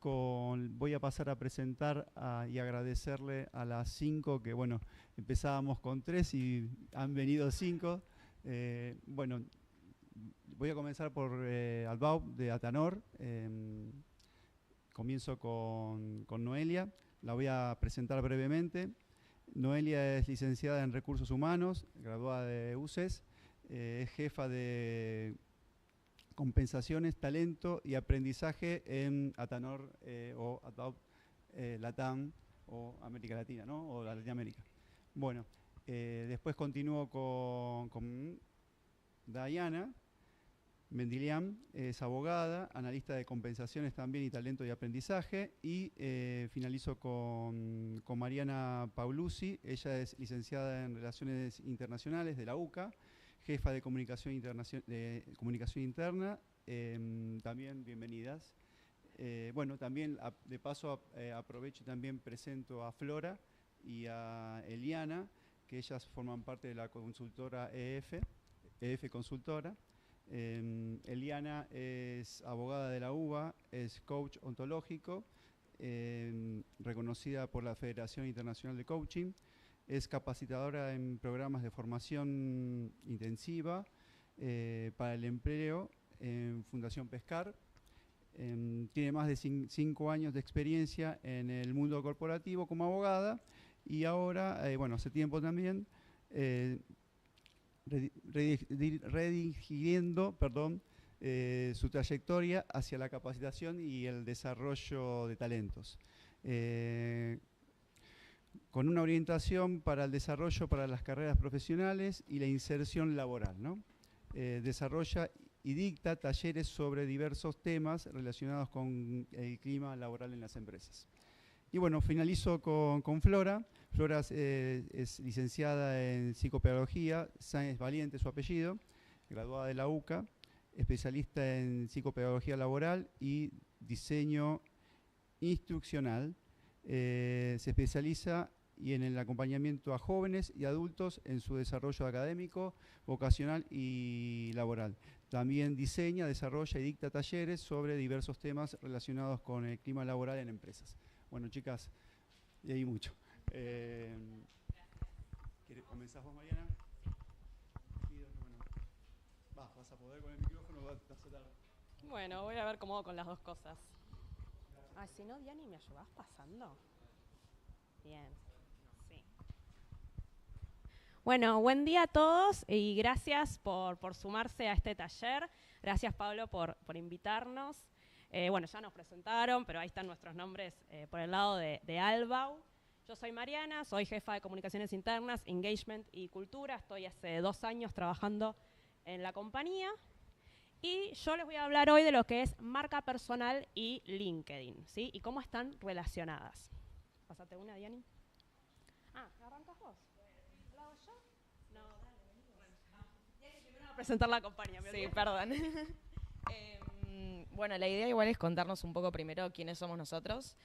Voy a pasar a presentar y agradecerle a las 5, que bueno, empezábamos con 3 y han venido 5. Bueno, voy a comenzar por Albau de Atanor. Comienzo con Noelia, la voy a presentar brevemente. Noelia es licenciada en Recursos Humanos, graduada de UCES, es jefa de compensaciones, talento y aprendizaje en Atanor o Adopt Latam o América Latina, ¿no? O Latinoamérica. Bueno, después continúo con Diana Mendilian, es abogada, analista de compensaciones también y talento y aprendizaje. Y finalizo con Mariana Paulucci, ella es licenciada en Relaciones Internacionales de la UCA, jefa de comunicación interna, también bienvenidas. Bueno, también de paso aprovecho y también presento a Flora y a Eliana, que ellas forman parte de la consultora EF Consultora. Eliana es abogada de la UBA, es coach ontológico, reconocida por la Federación Internacional de Coaching. Es capacitadora en programas de formación intensiva para el empleo en Fundación Pescar. Tiene más de 5 años de experiencia en el mundo corporativo como abogada y ahora, bueno, hace tiempo también, redirigiendo su trayectoria hacia la capacitación y el desarrollo de talentos. Con una orientación para el desarrollo para las carreras profesionales y la inserción laboral, ¿no? Desarrolla y dicta talleres sobre diversos temas relacionados con el clima laboral en las empresas. Y bueno, finalizo con Flora. Flora es licenciada en psicopedagogía, Sáenz Valiente su apellido, graduada de la UCA, especialista en psicopedagogía laboral y diseño instruccional. Se especializa en el acompañamiento a jóvenes y adultos en su desarrollo académico, vocacional y laboral. También diseña, desarrolla y dicta talleres sobre diversos temas relacionados con el clima laboral en empresas. Bueno, chicas, y hay mucho. ¿Comenzás vos, Mariana? Bueno, vas a poder con el micrófono, vas a tratar. Bueno, voy a ver cómo hago con las dos cosas. Ay, si no, Diani, ¿me ayudás pasando? Bien, sí. Bueno, buen día a todos y gracias por sumarse a este taller. Gracias, Pablo, por invitarnos. Bueno, ya nos presentaron, pero ahí están nuestros nombres por el lado de Albau. Yo soy Mariana, soy jefa de comunicaciones internas, engagement y cultura. Estoy hace 2 años trabajando en la compañía. Y yo les voy a hablar hoy de lo que es marca personal y LinkedIn, ¿sí? Y cómo están relacionadas. Pásate una, Diani. ¿Arrancas vos? ¿Lo hago yo? No, dale, vení vos. Diani, primero va a presentar la compañía. Sí, perdón. Bueno, la idea igual es contarnos un poco primero quiénes somos nosotros.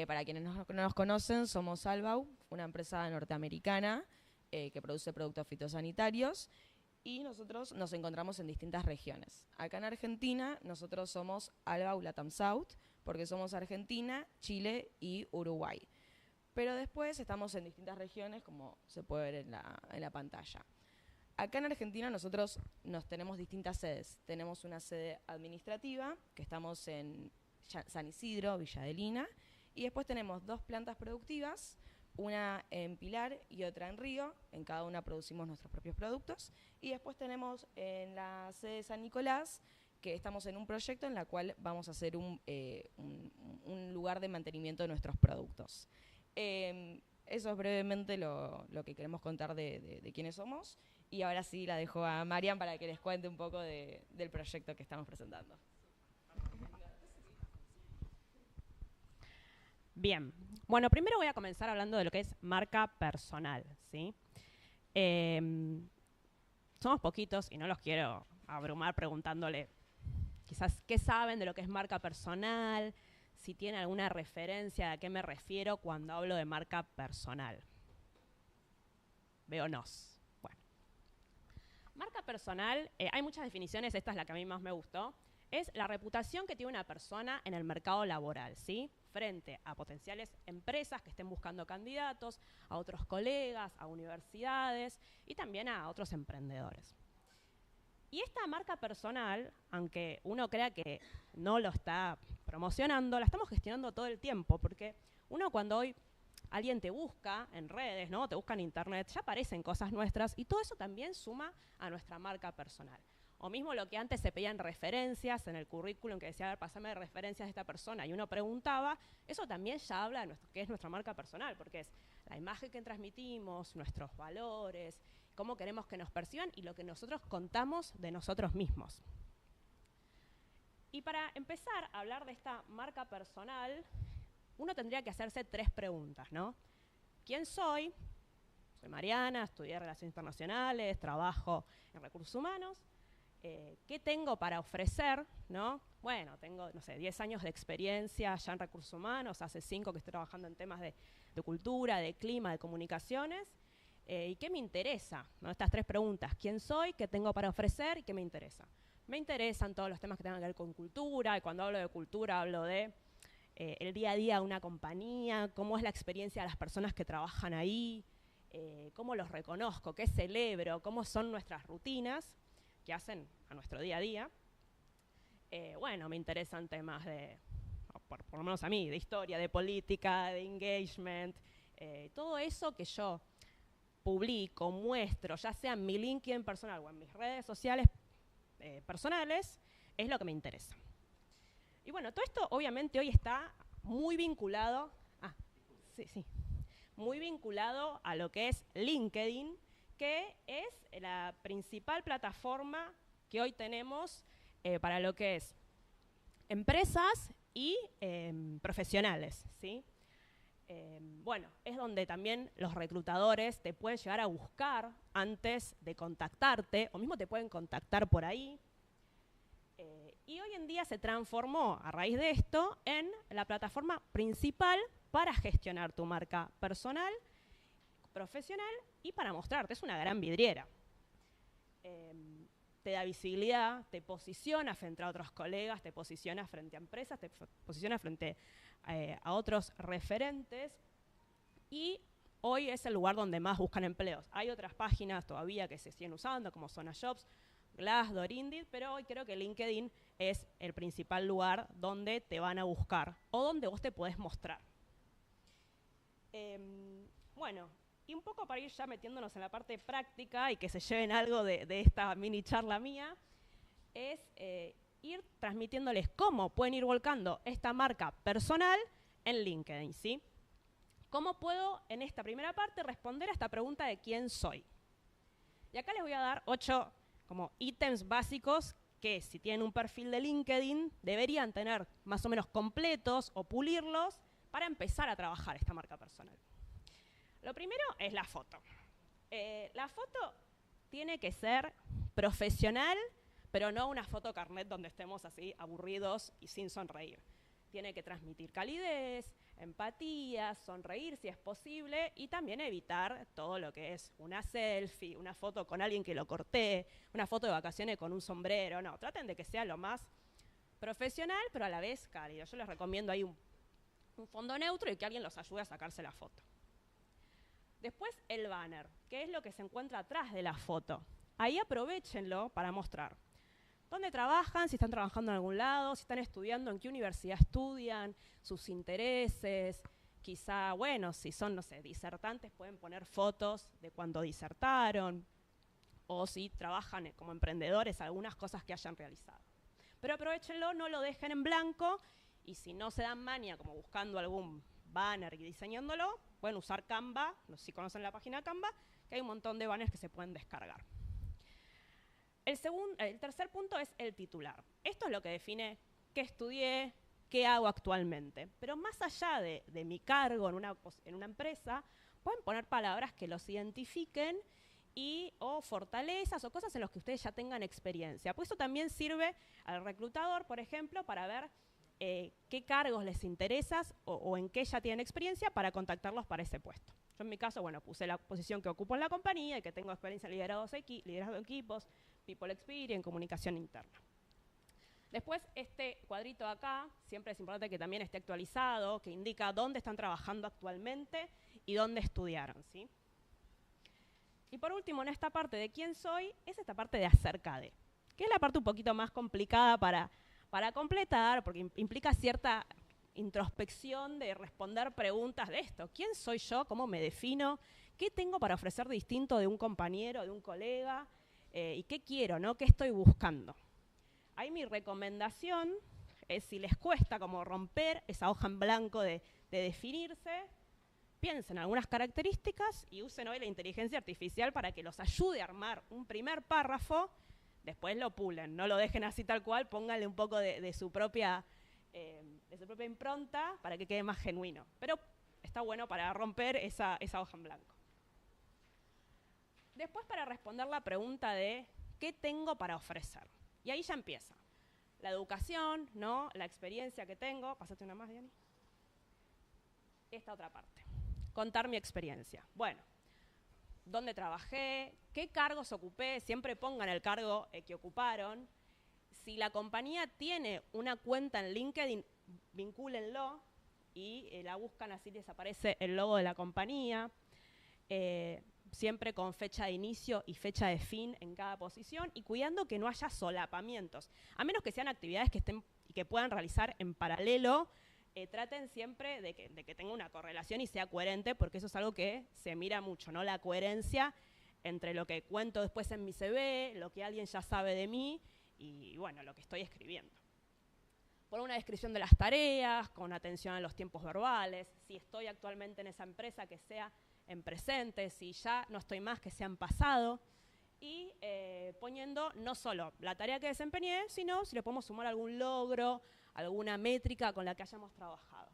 Para quienes no nos conocen, somos Albau, una empresa norteamericana que produce productos fitosanitarios y nosotros nos encontramos en distintas regiones. Acá en Argentina nosotros somos Albau Latam South porque somos Argentina, Chile y Uruguay. Pero después estamos en distintas regiones como se puede ver en la pantalla. Acá en Argentina nosotros tenemos distintas sedes. Tenemos una sede administrativa, que estamos en San Isidro, Villa Adelina, y después tenemos 2 plantas productivas, una en Pilar y otra en Río. En cada una producimos nuestros propios productos. Y después tenemos en la sede de San Nicolás, que estamos en un proyecto en la cual vamos a hacer un lugar de mantenimiento de nuestros productos. Eso es brevemente lo que queremos contar de quiénes somos. Y ahora sí la dejo a Marian para que les cuente un poco del proyecto que estamos presentando. Bien. Bueno, primero voy a comenzar hablando de lo que es marca personal, ¿sí? Somos poquitos y no los quiero abrumar preguntándole quizás qué saben de lo que es marca personal, si tienen alguna referencia a qué me refiero cuando hablo de marca personal. Veo nos. Marca personal, hay muchas definiciones, esta es la que a mí más me gustó. es la reputación que tiene una persona en el mercado laboral, ¿sí? Frente a potenciales empresas que estén buscando candidatos, a otros colegas, a universidades y también a otros emprendedores. Y esta marca personal, aunque uno crea que no lo está promocionando, la estamos gestionando todo el tiempo, porque uno cuando hoy alguien te busca en redes, ¿no? Te busca en internet, ya aparecen cosas nuestras y todo eso también suma a nuestra marca personal. O mismo lo que antes se pedían referencias en el currículum, que decía, a ver, pásame referencias de esta persona, y uno preguntaba, eso también ya habla de qué es nuestra marca personal, porque es la imagen que transmitimos, nuestros valores, cómo queremos que nos perciban y lo que nosotros contamos de nosotros mismos. Y para empezar a hablar de esta marca personal, uno tendría que hacerse 3 preguntas, ¿no? ¿Quién soy? Soy Mariana, estudié Relaciones Internacionales, trabajo en Recursos Humanos. ¿Qué tengo para ofrecer? ¿No? Bueno, tengo, no sé, 10 años de experiencia ya en Recursos Humanos, hace 5 que estoy trabajando en temas de cultura, de clima, de comunicaciones. ¿Y qué me interesa? ¿No? Estas 3 preguntas. ¿Quién soy? ¿Qué tengo para ofrecer? ¿Y qué me interesa? Me interesan todos los temas que tengan que ver con cultura, y cuando hablo de cultura hablo de el día a día de una compañía, cómo es la experiencia de las personas que trabajan ahí, cómo los reconozco, qué celebro, cómo son nuestras rutinas que hacen a nuestro día a día. Bueno, me interesan temas de, por lo menos a mí, de historia, de política, de engagement, todo eso que yo publico, muestro, ya sea en mi LinkedIn personal o en mis redes sociales personales, es lo que me interesa. Y bueno, todo esto obviamente hoy está muy vinculado, muy vinculado a lo que es LinkedIn, que es la principal plataforma que hoy tenemos para lo que es empresas y profesionales, ¿sí? Bueno, es donde también los reclutadores te pueden llegar a buscar antes de contactarte, o mismo te pueden contactar por ahí. Y hoy en día se transformó, a raíz de esto, en la plataforma principal para gestionar tu marca personal, profesional y para mostrarte. Es una gran vidriera. Te da visibilidad, te posiciona frente a otros colegas, te posiciona frente a empresas, te posiciona frente a otros referentes y hoy es el lugar donde más buscan empleos. Hay otras páginas todavía que se siguen usando como Zona Jobs, Glassdoor, Indeed, pero hoy creo que LinkedIn es el principal lugar donde te van a buscar o donde vos te podés mostrar. Bueno, y un poco para ir ya metiéndonos en la parte práctica y que se lleven algo de esta mini charla mía, es ir transmitiéndoles cómo pueden ir volcando esta marca personal en LinkedIn, ¿sí? ¿Cómo puedo, en esta primera parte, responder a esta pregunta de quién soy? Y acá les voy a dar 8 como ítems básicos que si tienen un perfil de LinkedIn deberían tener más o menos completos o pulirlos para empezar a trabajar esta marca personal. Lo primero es la foto. La foto tiene que ser profesional, pero no una foto carnet donde estemos así aburridos y sin sonreír. Tiene que transmitir calidez, empatía, sonreír si es posible y también evitar todo lo que es una selfie, una foto con alguien que lo corté, una foto de vacaciones con un sombrero. No, traten de que sea lo más profesional, pero a la vez cálido. Yo les recomiendo ahí un fondo neutro y que alguien los ayude a sacarse la foto. Después el banner, que es lo que se encuentra atrás de la foto. Ahí aprovéchenlo para mostrar dónde trabajan, si están trabajando en algún lado, si están estudiando, en qué universidad estudian, sus intereses, quizá, bueno, si son, no sé, disertantes, pueden poner fotos de cuando disertaron, o si trabajan como emprendedores, algunas cosas que hayan realizado. Pero aprovéchenlo, no lo dejen en blanco, y si no se dan maña como buscando algún banner y diseñándolo, pueden usar Canva, no sé si conocen la página Canva, que hay un montón de banners que se pueden descargar. El tercer punto es el titular. Esto es lo que define qué estudié, qué hago actualmente. Pero más allá de mi cargo en una empresa, pueden poner palabras que los identifiquen o fortalezas o cosas en las que ustedes ya tengan experiencia. Pues eso también sirve al reclutador, por ejemplo, para ver qué cargos les interesa o en qué ya tienen experiencia para contactarlos para ese puesto. Yo en mi caso, bueno, puse la posición que ocupo en la compañía y que tengo experiencia en liderazgo de equipos, people experience, comunicación interna. Después, este cuadrito de acá, siempre es importante que también esté actualizado, que indica dónde están trabajando actualmente y dónde estudiaron, ¿sí? Y por último, en esta parte de quién soy, es esta parte de acerca de, que es la parte un poquito más complicada para completar, porque implica cierta introspección de responder preguntas de esto. ¿Quién soy yo? ¿Cómo me defino? ¿Qué tengo para ofrecer distinto de un compañero, de un colega? ¿Y qué quiero, no? ¿Qué estoy buscando? Ahí mi recomendación es, si les cuesta como romper esa hoja en blanco de definirse, piensen en algunas características y usen hoy la inteligencia artificial para que los ayude a armar un primer párrafo, después lo pulen, no lo dejen así tal cual, pónganle un poco de su propia impronta para que quede más genuino. Pero está bueno para romper esa hoja en blanco. Después, para responder la pregunta de ¿qué tengo para ofrecer? Y ahí ya empieza. La educación, ¿no? La experiencia que tengo. Pásate una más, Diani. Esta otra parte. Contar mi experiencia. Bueno, ¿dónde trabajé? ¿Qué cargos ocupé? Siempre pongan el cargo que ocuparon. Si la compañía tiene una cuenta en LinkedIn, vincúlenlo y la buscan, así les aparece el logo de la compañía. Siempre con fecha de inicio y fecha de fin en cada posición y cuidando que no haya solapamientos. A menos que sean actividades que estén y que puedan realizar en paralelo, traten siempre de que tenga una correlación y sea coherente, porque eso es algo que se mira mucho, ¿no? La coherencia entre lo que cuento después en mi CV, lo que alguien ya sabe de mí y, bueno, lo que estoy escribiendo. Por una descripción de las tareas, con atención a los tiempos verbales, si estoy actualmente en esa empresa, que sea en presente, si ya no estoy más, que sea en pasado, y poniendo no solo la tarea que desempeñé, sino si le podemos sumar algún logro, alguna métrica con la que hayamos trabajado.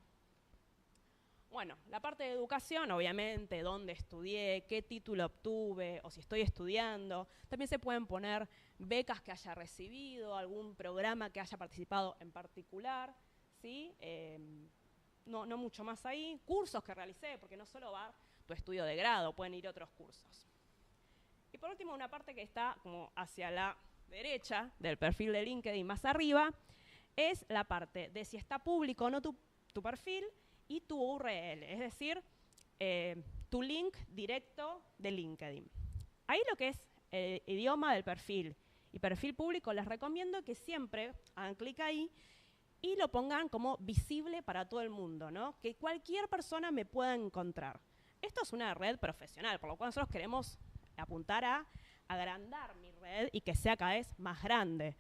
Bueno, la parte de educación, obviamente, dónde estudié, qué título obtuve, o si estoy estudiando. También se pueden poner becas que haya recibido, algún programa que haya participado en particular, ¿sí? No mucho más ahí. Cursos que realicé, porque no solo va tu estudio de grado, pueden ir otros cursos. Y por último, una parte que está como hacia la derecha del perfil de LinkedIn, más arriba, es la parte de si está público o no tu perfil y tu URL, es decir, tu link directo de LinkedIn. Ahí lo que es el idioma del perfil y perfil público, les recomiendo que siempre hagan clic ahí y lo pongan como visible para todo el mundo, ¿no? Que cualquier persona me pueda encontrar. Esto es una red profesional, por lo cual nosotros queremos apuntar a agrandar mi red y que sea cada vez más grande.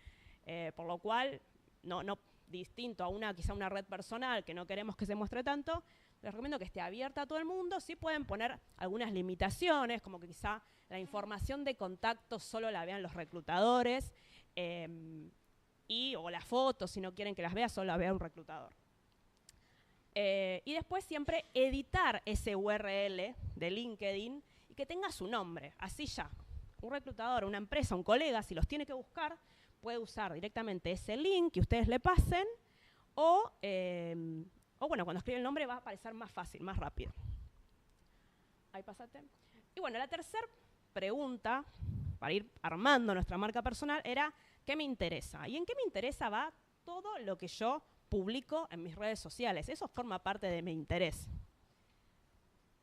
Por lo cual, no distinto a quizá una red personal que no queremos que se muestre tanto, les recomiendo que esté abierta a todo el mundo. Sí pueden poner algunas limitaciones, como que quizá la información de contacto solo la vean los reclutadores, o las fotos, si no quieren que las vea, solo la vea un reclutador. Y después siempre editar ese URL de LinkedIn y que tenga su nombre, así ya. Un reclutador, una empresa, un colega, si los tiene que buscar, puede usar directamente ese link que ustedes le pasen o bueno, cuando escribe el nombre va a aparecer más fácil, más rápido. Ahí pasate. Y bueno, la tercera pregunta, para ir armando nuestra marca personal, era ¿qué me interesa? ¿Y en qué me interesa va todo lo que yo publico en mis redes sociales? Eso forma parte de mi interés.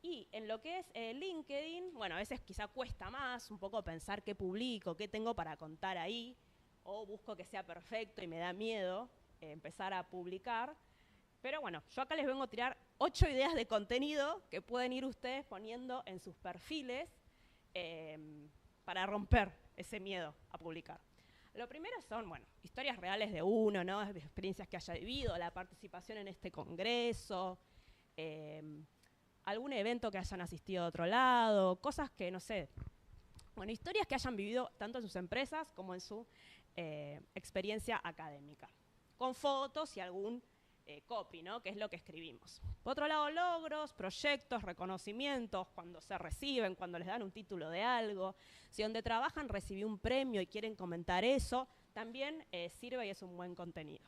Y en lo que es LinkedIn, bueno, a veces quizá cuesta más un poco pensar qué publico, qué tengo para contar ahí, o busco que sea perfecto y me da miedo empezar a publicar. Pero bueno, yo acá les vengo a tirar 8 ideas de contenido que pueden ir ustedes poniendo en sus perfiles para romper ese miedo a publicar. Lo primero son, bueno, historias reales de uno, ¿no? De experiencias que haya vivido, la participación en este congreso, algún evento que hayan asistido de otro lado, cosas que, no sé, bueno, historias que hayan vivido tanto en sus empresas como en su experiencia académica, con fotos y algún copy, ¿no? Que es lo que escribimos. Por otro lado, logros, proyectos, reconocimientos, cuando se reciben, cuando les dan un título de algo. Si donde trabajan recibí un premio y quieren comentar eso, también sirve y es un buen contenido.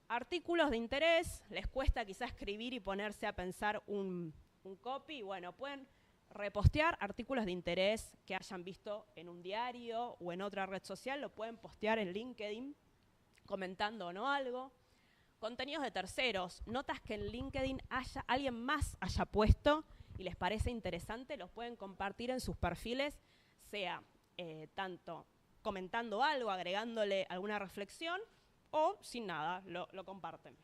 Artículos de interés, les cuesta quizás escribir y ponerse a pensar un copy, bueno, pueden repostear artículos de interés que hayan visto en un diario o en otra red social, lo pueden postear en LinkedIn comentando o no algo. Contenidos de terceros, notas que en LinkedIn alguien más haya puesto y les parece interesante, los pueden compartir en sus perfiles, sea tanto comentando algo, agregándole alguna reflexión, o sin nada, lo comparten.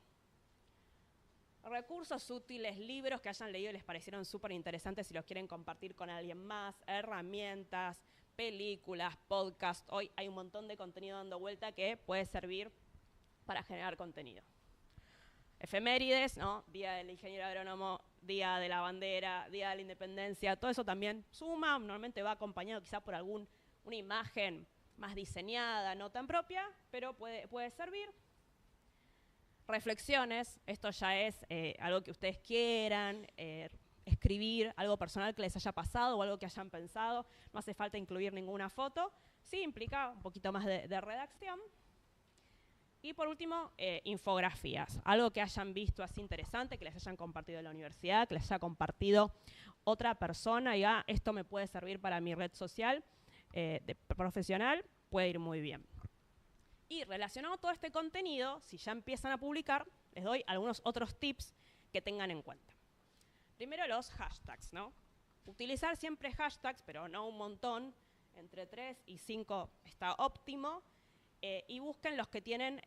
Recursos útiles, libros que hayan leído y les parecieron súper interesantes si los quieren compartir con alguien más, herramientas, películas, podcasts. Hoy hay un montón de contenido dando vuelta que puede servir para generar contenido. Efemérides, ¿no? Día del ingeniero agrónomo, día de la bandera, día de la independencia, todo eso también suma, normalmente va acompañado quizá por una imagen más diseñada, no tan propia, pero puede servir. Reflexiones, esto ya es algo que ustedes quieran, escribir algo personal que les haya pasado o algo que hayan pensado, no hace falta incluir ninguna foto, sí implica un poquito más de redacción. Y por último, infografías, algo que hayan visto así interesante, que les hayan compartido en la universidad, que les haya compartido otra persona y esto me puede servir para mi red social profesional, puede ir muy bien. Y relacionado a todo este contenido, si ya empiezan a publicar, les doy algunos otros tips que tengan en cuenta. Primero los hashtags, ¿no? Utilizar siempre hashtags, pero no un montón, entre 3 y 5 está óptimo. Y busquen las que tienen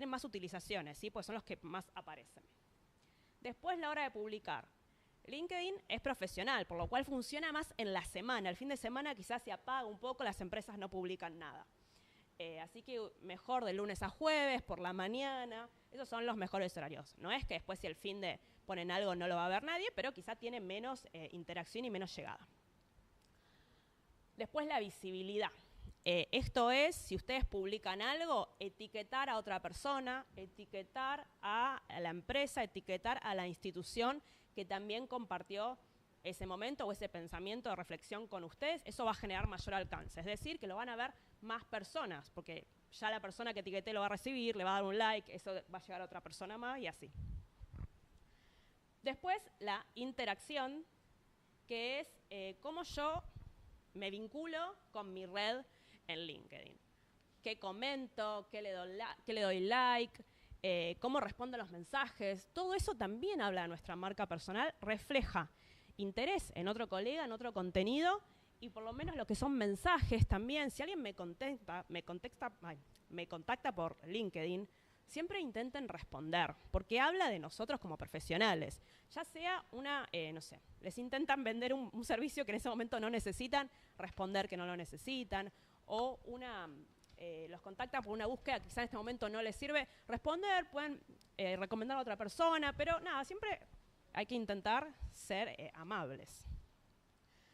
más utilizaciones, ¿sí? Pues son los que más aparecen. Después, la hora de publicar. LinkedIn es profesional, por lo cual funciona más en la semana. El fin de semana quizás se apaga un poco, las empresas no publican nada. Así que mejor de lunes a jueves, por la mañana, esos son los mejores horarios. No es que después si el fin de ponen algo no lo va a ver nadie, pero quizás tiene menos interacción y menos llegada. Después la visibilidad. Esto es, si ustedes publican algo, etiquetar a otra persona, etiquetar a la empresa, etiquetar a la institución que también compartió ese momento o ese pensamiento de reflexión con ustedes. Eso va a generar mayor alcance, es decir, que lo van a ver más personas, porque ya la persona que etiqueté lo va a recibir, le va a dar un like, eso va a llegar a otra persona más y así. Después, la interacción, que es cómo yo me vinculo con mi red en LinkedIn. ¿Qué comento? ¿Qué le doy like? ¿Cómo respondo a los mensajes? Todo eso también habla de nuestra marca personal, refleja interés en otro colega, en otro contenido, y por lo menos lo que son mensajes también. Si alguien me contacta por LinkedIn, siempre intenten responder, porque habla de nosotros como profesionales. Ya sea no sé, les intentan vender un servicio que en ese momento no necesitan, responder que no lo necesitan, o los contactan por una búsqueda que quizá en este momento no les sirve, responder, pueden recomendar a otra persona, pero nada, siempre hay que intentar ser amables.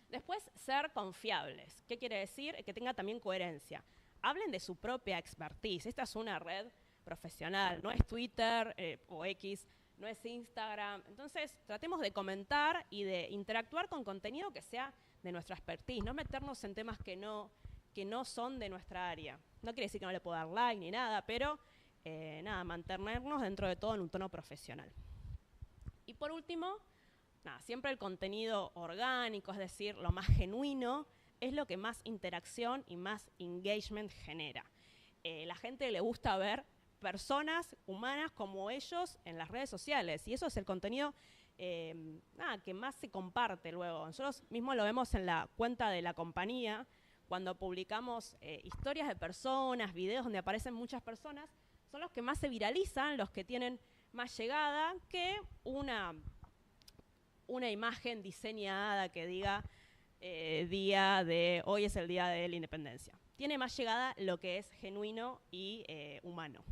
Después, ser confiables. ¿Qué quiere decir? Que tenga también coherencia. Hablen de su propia expertise. Esta es una red profesional, no es Twitter o X, no es Instagram. Entonces, tratemos de comentar y de interactuar con contenido que sea de nuestra expertise, no meternos en temas que no son de nuestra área. No quiere decir que no le puedo dar like ni nada, pero mantenernos dentro de todo en un tono profesional. Y por último, siempre el contenido orgánico, es decir, lo más genuino, es lo que más interacción y más engagement genera. La gente le gusta ver personas humanas como ellos en las redes sociales, y eso es el contenido que más se comparte luego. Nosotros mismos lo vemos en la cuenta de la compañía, cuando publicamos historias de personas, videos donde aparecen muchas personas, son los que más se viralizan, los que tienen más llegada que una imagen diseñada que diga hoy es el día de la independencia. Tiene más llegada lo que es genuino y humano.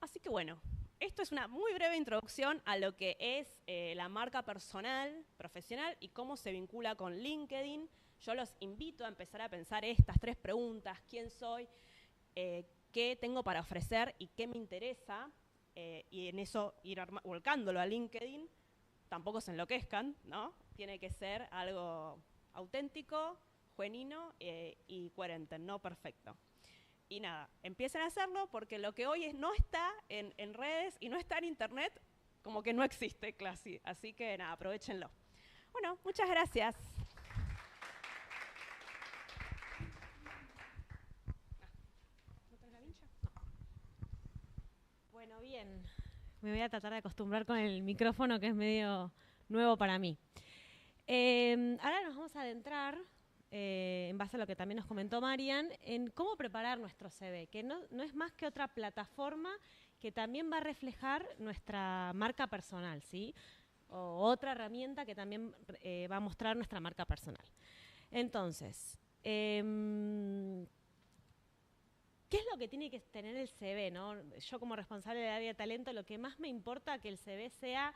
Así que bueno, esto es una muy breve introducción a lo que es la marca personal, profesional y cómo se vincula con LinkedIn. Yo los invito a empezar a pensar estas 3 preguntas: ¿quién soy? ¿Qué tengo para ofrecer? ¿Y qué me interesa? Y en eso ir volcándolo a LinkedIn. Tampoco se enloquezcan, ¿no? Tiene que ser algo auténtico, genuino y coherente, no perfecto. Y nada, empiecen a hacerlo porque lo que hoy no está en redes y no está en internet, como que no existe casi. Así que nada, aprovechenlo. Bueno, muchas gracias. ¿No tenés la vincha? Bueno, bien. Me voy a tratar de acostumbrar con el micrófono, que es medio nuevo para mí. Ahora nos vamos a adentrar, en base a lo que también nos comentó Marian, en cómo preparar nuestro CV, que no es más que otra plataforma que también va a reflejar nuestra marca personal, ¿sí? O otra herramienta que también va a mostrar nuestra marca personal. Entonces, ¿qué es lo que tiene que tener el CV, ¿no? Yo como responsable del área de talento, lo que más me importa es que el CV sea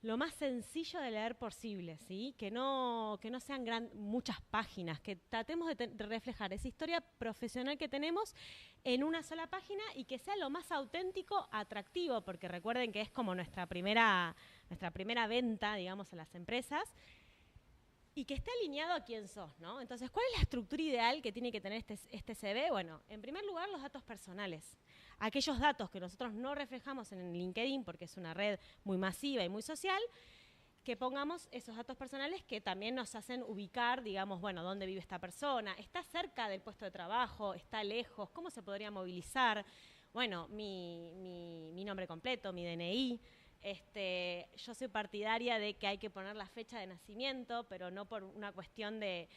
lo más sencillo de leer posible, ¿sí? Que no sean muchas páginas, que tratemos de reflejar esa historia profesional que tenemos en una sola página y que sea lo más auténtico, atractivo, porque recuerden que es como nuestra primera venta, digamos, a las empresas, y que esté alineado a quién sos, ¿no? Entonces, ¿cuál es la estructura ideal que tiene que tener este CV? Bueno, en primer lugar, los datos personales. Aquellos datos que nosotros no reflejamos en LinkedIn, porque es una red muy masiva y muy social, que pongamos esos datos personales que también nos hacen ubicar, digamos, bueno, dónde vive esta persona, está cerca del puesto de trabajo, está lejos, cómo se podría movilizar, bueno, mi nombre completo, mi DNI. Yo soy partidaria de que hay que poner la fecha de nacimiento, pero no por una cuestión de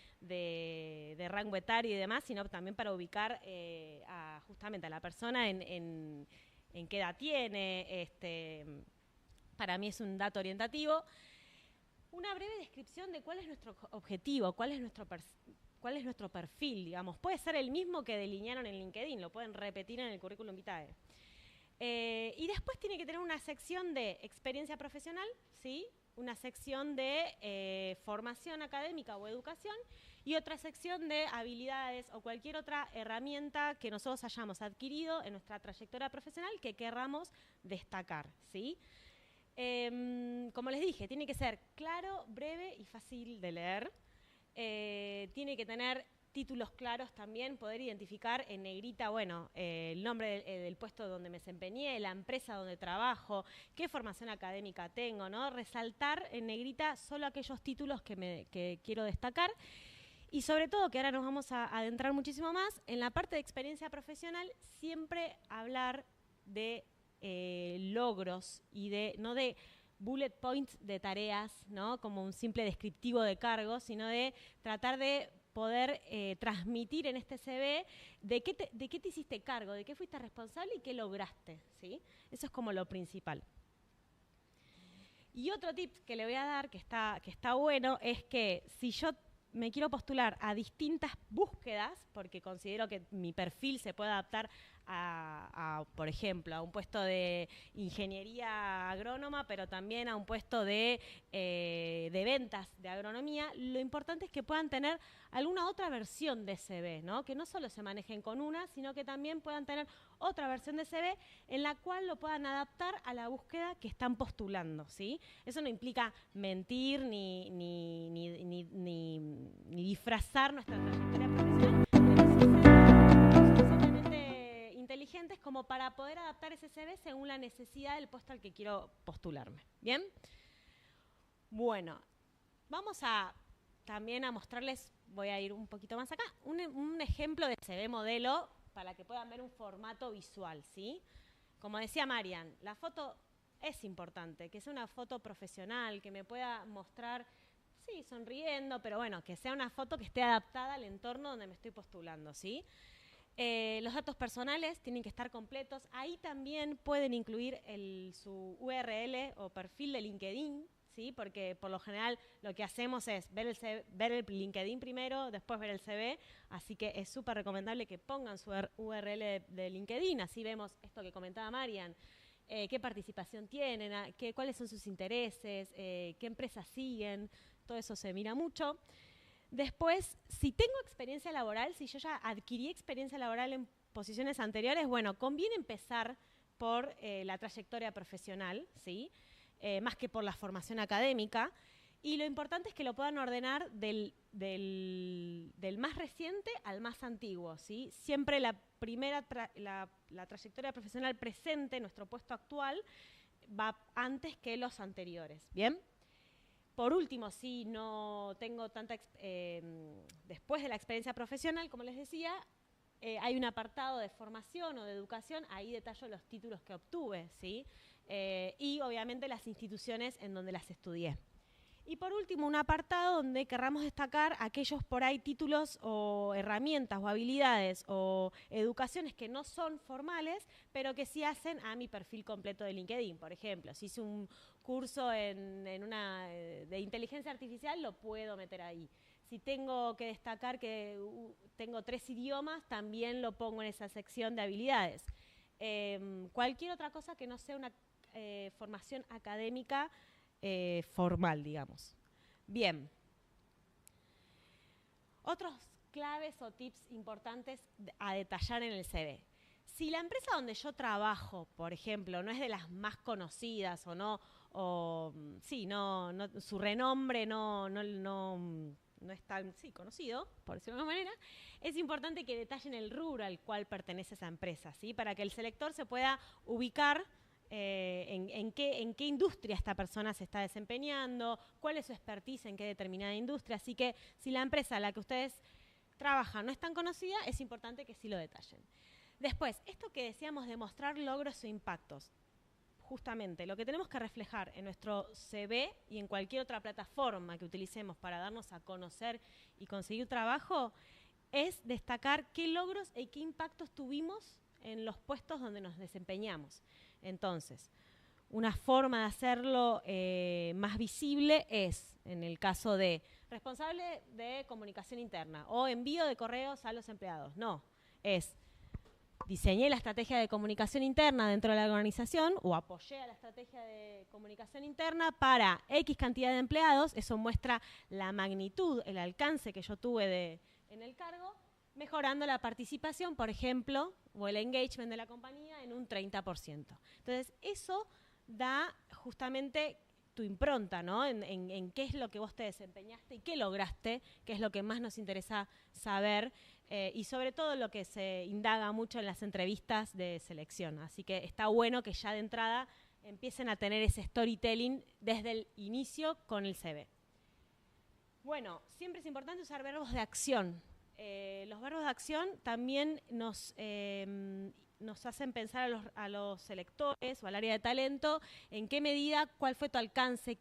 rango etario y demás, sino también para ubicar justamente a la persona en qué edad tiene. Para mí es un dato orientativo. Una breve descripción de cuál es nuestro objetivo, cuál es nuestro perfil, digamos. Puede ser el mismo que delinearon en LinkedIn, lo pueden repetir en el currículum vitae. Y después tiene que tener una sección de experiencia profesional, ¿sí? Una sección de formación académica o educación y otra sección de habilidades o cualquier otra herramienta que nosotros hayamos adquirido en nuestra trayectoria profesional que querramos destacar, ¿sí? Como les dije, tiene que ser claro, breve y fácil de leer. Tiene que tener títulos claros también, poder identificar en negrita, bueno, el nombre del puesto donde me desempeñé, la empresa donde trabajo, qué formación académica tengo, ¿no? Resaltar en negrita solo aquellos títulos que quiero destacar. Y sobre todo, que ahora nos vamos a adentrar muchísimo más, en la parte de experiencia profesional, siempre hablar de logros y no de bullet points de tareas, ¿no? Como un simple descriptivo de cargos, sino de tratar de poder transmitir en este CV de qué te hiciste cargo, de qué fuiste responsable y qué lograste, ¿sí? Eso es como lo principal. Y otro tip que le voy a dar, que está bueno, es que si yo me quiero postular a distintas búsquedas, porque considero que mi perfil se puede adaptar por ejemplo, a un puesto de ingeniería agrónoma, pero también a un puesto de ventas de agronomía, lo importante es que puedan tener alguna otra versión de CV, ¿no? Que no solo se manejen con una, sino que también puedan tener otra versión de CV en la cual lo puedan adaptar a la búsqueda que están postulando, ¿sí? Eso no implica mentir ni disfrazar nuestra trayectoria profesional, inteligentes como para poder adaptar ese CV según la necesidad del puesto al que quiero postularme. ¿Bien? Bueno, vamos también a mostrarles, voy a ir un poquito más acá, un ejemplo de CV modelo para que puedan ver un formato visual, ¿sí? Como decía Marian, la foto es importante, que sea una foto profesional, que me pueda mostrar, sí, sonriendo, pero bueno, que sea una foto que esté adaptada al entorno donde me estoy postulando, ¿sí? Los datos personales tienen que estar completos. Ahí también pueden incluir su URL o perfil de LinkedIn, ¿sí? Porque por lo general lo que hacemos es ver el LinkedIn primero, después ver el CV. Así que es súper recomendable que pongan su URL de LinkedIn. Así vemos esto que comentaba Marian. Qué participación tienen, cuáles son sus intereses, qué empresas siguen. Todo eso se mira mucho. Después, si tengo experiencia laboral, si yo ya adquirí experiencia laboral en posiciones anteriores, bueno, conviene empezar por la trayectoria profesional, ¿sí? Más que por la formación académica. Y lo importante es que lo puedan ordenar del más reciente al más antiguo, ¿sí? Siempre la trayectoria profesional presente, nuestro puesto actual, va antes que los anteriores, ¿bien? Por último, si no tengo tanta después de la experiencia profesional, como les decía, hay un apartado de formación o de educación, ahí detallo los títulos que obtuve, ¿sí? Y obviamente las instituciones en donde las estudié. Y por último, un apartado donde querramos destacar aquellos por ahí títulos o herramientas o habilidades o educaciones que no son formales, pero que sí hacen a mi perfil completo de LinkedIn. Por ejemplo, si hice un curso de inteligencia artificial, lo puedo meter ahí. Si tengo que destacar que tengo 3 idiomas, también lo pongo en esa sección de habilidades. Cualquier otra cosa que no sea una formación académica formal, digamos. Bien. Otros claves o tips importantes a detallar en el CV. Si la empresa donde yo trabajo, por ejemplo, no es de las más conocidas o no, su renombre no es tan conocido, por decirlo de alguna manera, es importante que detallen el rubro al cual pertenece esa empresa, ¿sí? Para que el selector se pueda ubicar en qué industria esta persona se está desempeñando, cuál es su expertise en qué determinada industria. Así que si la empresa a la que ustedes trabajan no es tan conocida, es importante que sí lo detallen. Después, esto que decíamos de mostrar logros o impactos. Justamente, lo que tenemos que reflejar en nuestro CV y en cualquier otra plataforma que utilicemos para darnos a conocer y conseguir trabajo es destacar qué logros y qué impactos tuvimos en los puestos donde nos desempeñamos. Entonces, una forma de hacerlo más visible es, en el caso de responsable de comunicación interna o envío de correos a los empleados. No, es diseñé la estrategia de comunicación interna dentro de la organización o apoyé a la estrategia de comunicación interna para X cantidad de empleados. Eso muestra la magnitud, el alcance que yo tuve en el cargo, mejorando la participación, por ejemplo, o el engagement de la compañía en un 30%. Entonces, eso da justamente tu impronta, ¿no? En qué es lo que vos te desempeñaste y qué lograste, que es lo que más nos interesa saber, y sobre todo lo que se indaga mucho en las entrevistas de selección. Así que está bueno que ya de entrada empiecen a tener ese storytelling desde el inicio con el CV. Bueno, siempre es importante usar verbos de acción. Los verbos de acción también nos hacen pensar a los selectores o al área de talento en qué medida, cuál fue tu alcance,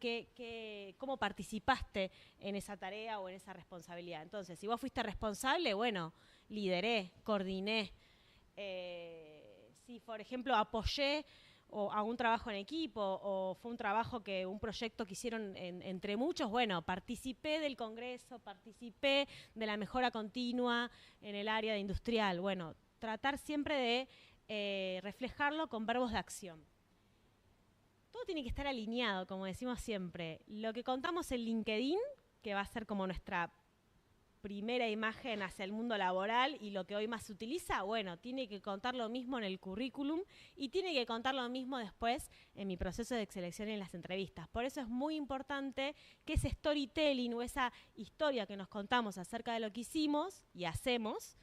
cómo participaste en esa tarea o en esa responsabilidad. Entonces, si vos fuiste responsable, bueno, lideré, coordiné. Si, por ejemplo, apoyé a un trabajo en equipo o fue un proyecto que hicieron entre muchos, bueno, participé del congreso, participé de la mejora continua en el área de industrial. Bueno, tratar siempre de reflejarlo con verbos de acción. Todo tiene que estar alineado, como decimos siempre. Lo que contamos en LinkedIn, que va a ser como nuestra primera imagen hacia el mundo laboral y lo que hoy más se utiliza, bueno, tiene que contar lo mismo en el currículum y tiene que contar lo mismo después en mi proceso de selección y en las entrevistas. Por eso es muy importante que ese storytelling o esa historia que nos contamos acerca de lo que hicimos y hacemos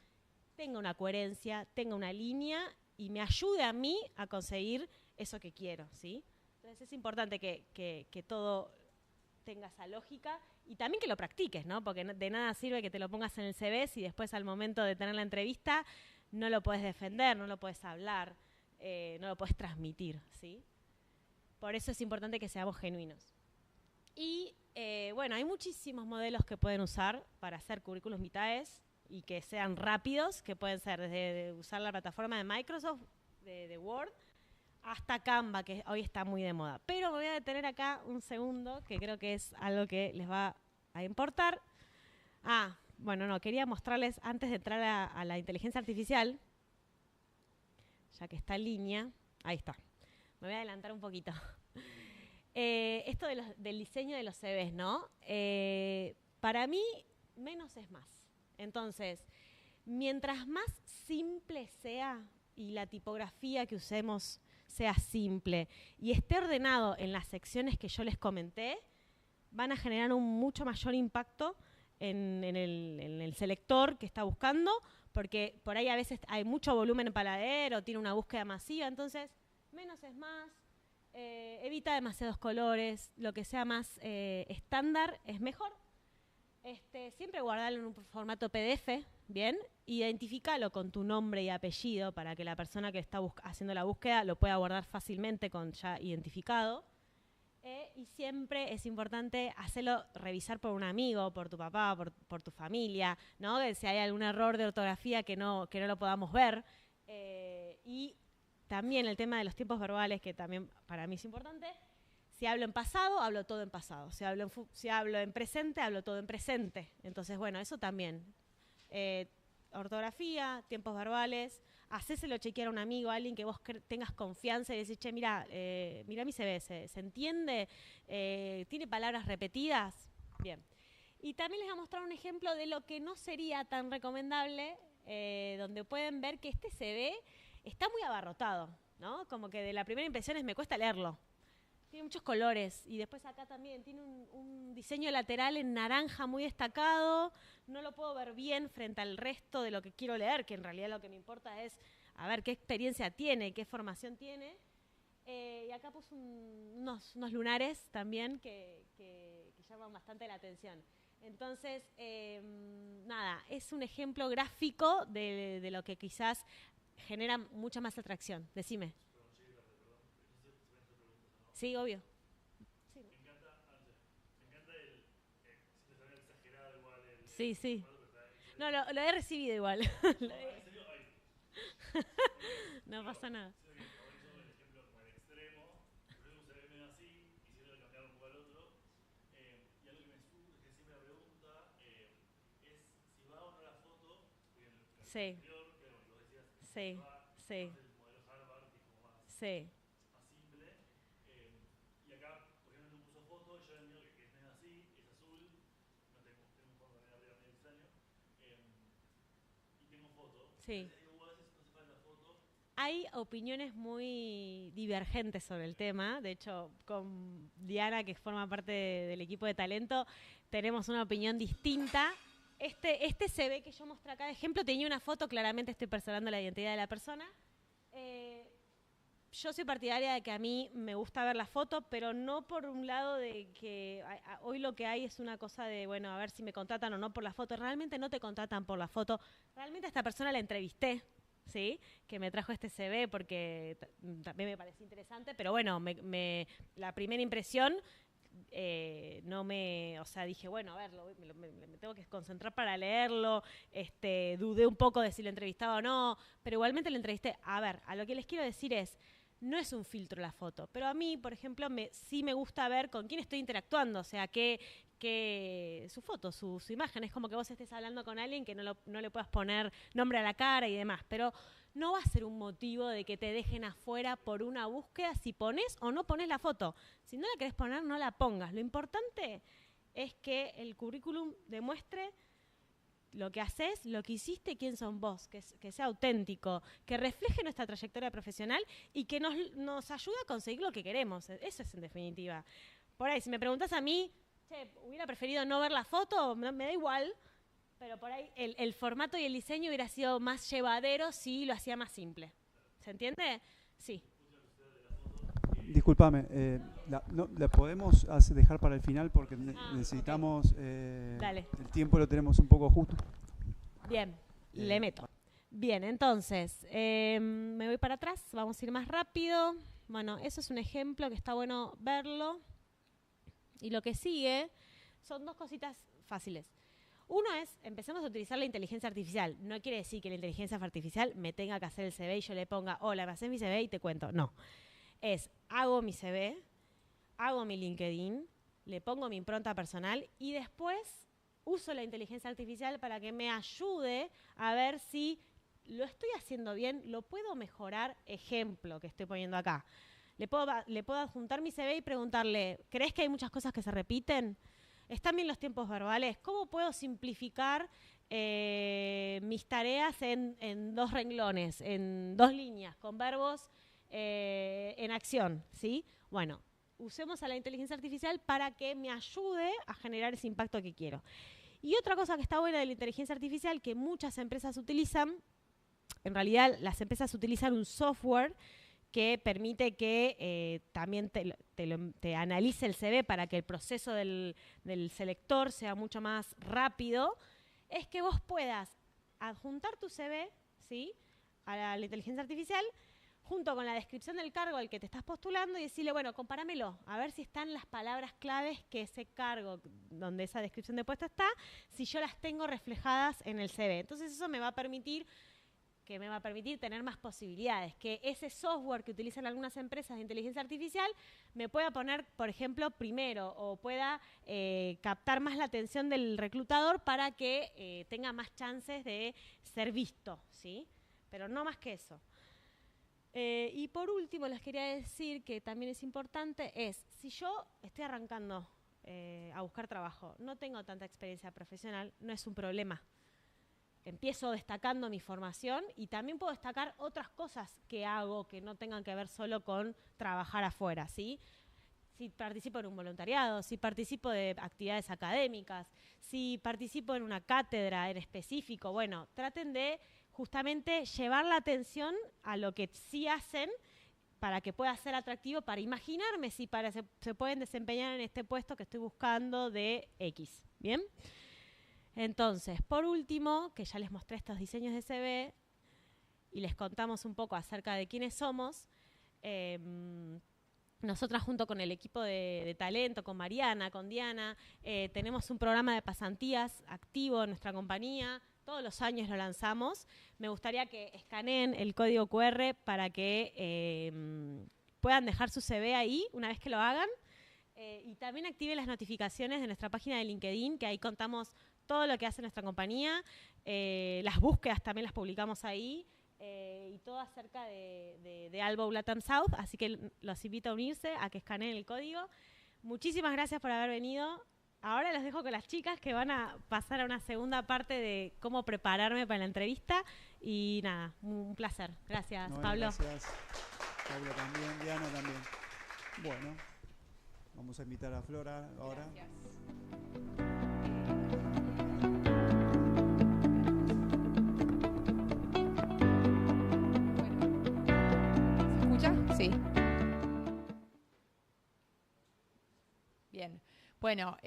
tenga una coherencia, tenga una línea y me ayude a mí a conseguir eso que quiero, ¿sí? Entonces es importante que todo tenga esa lógica y también que lo practiques, ¿no? Porque de nada sirve que te lo pongas en el CV si después al momento de tener la entrevista no lo puedes defender, no lo puedes hablar, no lo puedes transmitir, ¿sí? Por eso es importante que seamos genuinos. Y bueno, hay muchísimos modelos que pueden usar para hacer currículums vitae y que sean rápidos, que pueden ser desde usar la plataforma de Microsoft, de Word, hasta Canva, que hoy está muy de moda. Pero me voy a detener acá un segundo, que creo que es algo que les va a importar. Bueno, no, quería mostrarles, antes de entrar a la inteligencia artificial, ya que está en línea, ahí está, me voy a adelantar un poquito. Esto del diseño de los CVs, ¿no? Para mí, menos es más. Entonces, mientras más simple sea y la tipografía que usemos sea simple y esté ordenado en las secciones que yo les comenté, van a generar un mucho mayor impacto en el selector que está buscando, porque por ahí a veces hay mucho volumen para leer o tiene una búsqueda masiva, entonces menos es más, evita demasiados colores, lo que sea más estándar es mejor. Siempre guardarlo en un formato PDF, ¿bien? Identificalo con tu nombre y apellido para que la persona que está haciendo la búsqueda lo pueda guardar fácilmente con ya identificado. Y siempre es importante hacerlo revisar por un amigo, por tu papá, por tu familia, ¿no? Que si hay algún error de ortografía que no lo podamos ver. Y también el tema de los tiempos verbales, que también para mí es importante. Si hablo en pasado, hablo todo en pasado. Si hablo en presente, hablo todo en presente. Entonces, bueno, eso también. Ortografía, tiempos verbales, hacéselo chequear a un amigo, a alguien que vos tengas confianza y decís, che, mira mi CV, ¿se entiende? ¿Tiene palabras repetidas? Bien. Y también les voy a mostrar un ejemplo de lo que no sería tan recomendable, donde pueden ver que este CV está muy abarrotado, ¿no? Como que de la primera impresión me cuesta leerlo. Tiene muchos colores y después acá también tiene un diseño lateral en naranja muy destacado. No lo puedo ver bien frente al resto de lo que quiero leer, que en realidad lo que me importa es a ver qué experiencia tiene, qué formación tiene. Y acá puse unos lunares también que llaman bastante la atención. Entonces, nada, es un ejemplo gráfico de lo que quizás genera mucha más atracción. Decime. Sí, obvio. Sí. Me encanta el exagerado igual. Sí, sí. No, lo he recibido igual. No pasa nada. Sí. Sí, sí. Sí. Sí. Hay opiniones muy divergentes sobre el tema. De hecho, con Diana, que forma parte del equipo de talento, tenemos una opinión distinta. Este CV que yo mostré acá de ejemplo tenía una foto, claramente estoy personando la identidad de la persona. Yo soy partidaria de que a mí me gusta ver la foto, pero no por un lado de que hoy lo que hay es una cosa de, bueno, a ver si me contratan o no por la foto. Realmente no te contratan por la foto. Realmente a esta persona la entrevisté, ¿sí? Que me trajo este CV porque también me pareció interesante, pero bueno, la primera impresión o sea, dije, bueno, a ver, me tengo que concentrar para leerlo, dudé un poco de si lo entrevistaba o no, pero igualmente lo entrevisté. A ver, a lo que les quiero decir es, no es un filtro la foto, pero a mí, por ejemplo, sí me gusta ver con quién estoy interactuando, o sea, que su foto, su imagen, es como que vos estés hablando con alguien que no le puedas poner nombre a la cara y demás, pero no va a ser un motivo de que te dejen afuera por una búsqueda si pones o no pones la foto. Si no la querés poner, no la pongas. Lo importante es que el currículum demuestre lo que haces, lo que hiciste, quién son vos, que sea auténtico, que refleje nuestra trayectoria profesional y que nos ayude a conseguir lo que queremos. Eso es en definitiva. Por ahí, si me preguntás a mí, hubiera preferido no ver la foto, me da igual, pero por ahí el formato y el diseño hubiera sido más llevadero si lo hacía más simple. ¿Se entiende? Sí. Discúlpame, ¿la podemos dejar para el final porque necesitamos Dale. el tiempo lo tenemos un poco justo? Bien, le meto. Bien, entonces, me voy para atrás, vamos a ir más rápido. Bueno, eso es un ejemplo que está bueno verlo. Y lo que sigue son dos cositas fáciles. Uno es, empecemos a utilizar la inteligencia artificial. No quiere decir que la inteligencia artificial me tenga que hacer el CV y yo le ponga, hola, me haces mi CV y te cuento. No. Hago mi CV, hago mi LinkedIn, le pongo mi impronta personal y después uso la inteligencia artificial para que me ayude a ver si lo estoy haciendo bien, lo puedo mejorar. Ejemplo que estoy poniendo acá. Le puedo adjuntar mi CV y preguntarle, ¿crees que hay muchas cosas que se repiten? ¿Están bien los tiempos verbales? ¿Cómo puedo simplificar mis tareas en 2 renglones, en 2 líneas, con verbos en acción? ¿Sí? Bueno, usemos a la inteligencia artificial para que me ayude a generar ese impacto que quiero. Y otra cosa que está buena de la inteligencia artificial, que muchas empresas utilizan, en realidad las empresas utilizan un software que permite que también te analice el CV para que el proceso del selector sea mucho más rápido, es que vos puedas adjuntar tu CV, ¿sí?, a la inteligencia artificial junto con la descripción del cargo al que te estás postulando y decirle, bueno, compáramelo, a ver si están las palabras claves que ese cargo, donde esa descripción de puesto está, si yo las tengo reflejadas en el CV. Entonces eso me va a permitir tener más posibilidades, que ese software que utilizan algunas empresas de inteligencia artificial me pueda poner, por ejemplo, primero, o pueda captar más la atención del reclutador para que tenga más chances de ser visto, ¿sí? Pero no más que eso. Y por último, les quería decir que también es importante, si yo estoy arrancando a buscar trabajo, no tengo tanta experiencia profesional, no es un problema. Empiezo destacando mi formación y también puedo destacar otras cosas que hago que no tengan que ver solo con trabajar afuera, ¿sí? Si participo en un voluntariado, si participo de actividades académicas, si participo en una cátedra en específico, bueno, traten de justamente llevar la atención a lo que sí hacen para que pueda ser atractivo, para imaginarme si se pueden desempeñar en este puesto que estoy buscando de X, ¿bien? Entonces, por último, que ya les mostré estos diseños de CV y les contamos un poco acerca de quiénes somos, nosotras junto con el equipo de talento, con Mariana, con Diana, tenemos un programa de pasantías activo en nuestra compañía. Todos los años lo lanzamos. Me gustaría que escaneen el código QR para que puedan dejar su CV ahí una vez que lo hagan. Y también activen las notificaciones de nuestra página de LinkedIn, que ahí contamos todo lo que hace nuestra compañía. Las búsquedas también las publicamos ahí. Y todo acerca de Albau Latam South. Así que los invito a unirse, a que escaneen el código. Muchísimas gracias por haber venido. Ahora los dejo con las chicas que van a pasar a una segunda parte de cómo prepararme para la entrevista. Y nada, un placer. Gracias, No, Pablo. Gracias, Pablo también, Diana también. Bueno, vamos a invitar a Flora ahora. Gracias. ¿Se escucha? Sí. Bien. Bueno,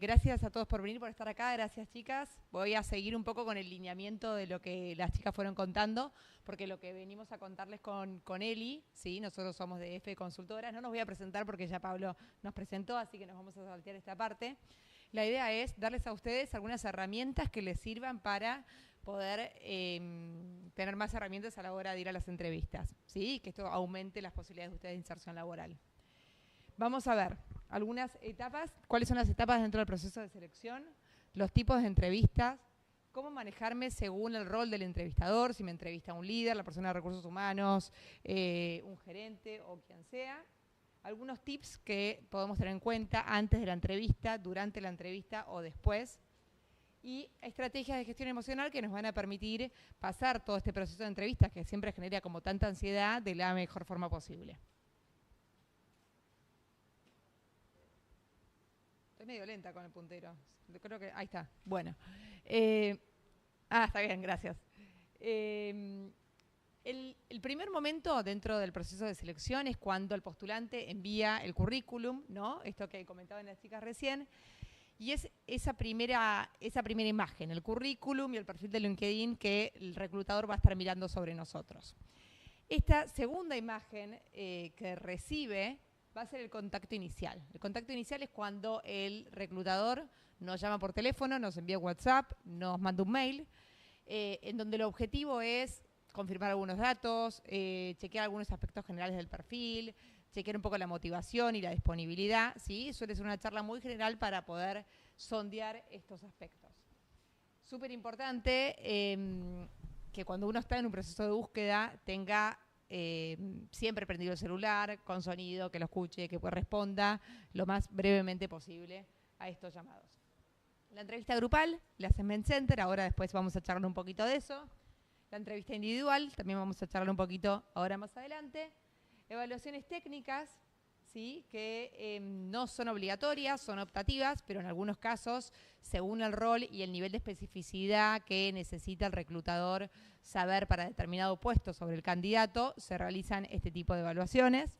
gracias a todos por venir, por estar acá. Gracias, chicas. Voy a seguir un poco con el lineamiento de lo que las chicas fueron contando, porque lo que venimos a contarles con Eli, ¿sí? Nosotros somos de F Consultoras. No nos voy a presentar porque ya Pablo nos presentó, así que nos vamos a saltear esta parte. La idea es darles a ustedes algunas herramientas que les sirvan para poder tener más herramientas a la hora de ir a las entrevistas, ¿sí? Que esto aumente las posibilidades de ustedes de inserción laboral. Vamos a ver algunas etapas, cuáles son las etapas dentro del proceso de selección, los tipos de entrevistas, cómo manejarme según el rol del entrevistador, si me entrevista un líder, la persona de recursos humanos, un gerente o quien sea. Algunos tips que podemos tener en cuenta antes de la entrevista, durante la entrevista o después. Y estrategias de gestión emocional que nos van a permitir pasar todo este proceso de entrevistas que siempre genera como tanta ansiedad de la mejor forma posible. Estoy medio lenta con el puntero. Creo que ahí está. Bueno. Está bien, gracias. El primer momento dentro del proceso de selección es cuando el postulante envía el currículum, ¿no? Esto que comentaban las chicas recién. Y es esa primera imagen, el currículum y el perfil de LinkedIn que el reclutador va a estar mirando sobre nosotros. Esta segunda imagen que recibe va a ser el contacto inicial. El contacto inicial es cuando el reclutador nos llama por teléfono, nos envía WhatsApp, nos manda un mail, en donde el objetivo es confirmar algunos datos, chequear algunos aspectos generales del perfil, chequear un poco la motivación y la disponibilidad, ¿sí? Suele ser una charla muy general para poder sondear estos aspectos. Súper importante que cuando uno está en un proceso de búsqueda tenga siempre prendido el celular, con sonido, que lo escuche, que responda lo más brevemente posible a estos llamados. La entrevista grupal, la Assessment Center, ahora después vamos a charlar un poquito de eso. La entrevista individual, también vamos a charlar un poquito ahora más adelante. Evaluaciones técnicas, ¿sí? Que no son obligatorias, son optativas, pero en algunos casos, según el rol y el nivel de especificidad que necesita el reclutador saber para determinado puesto sobre el candidato, se realizan este tipo de evaluaciones.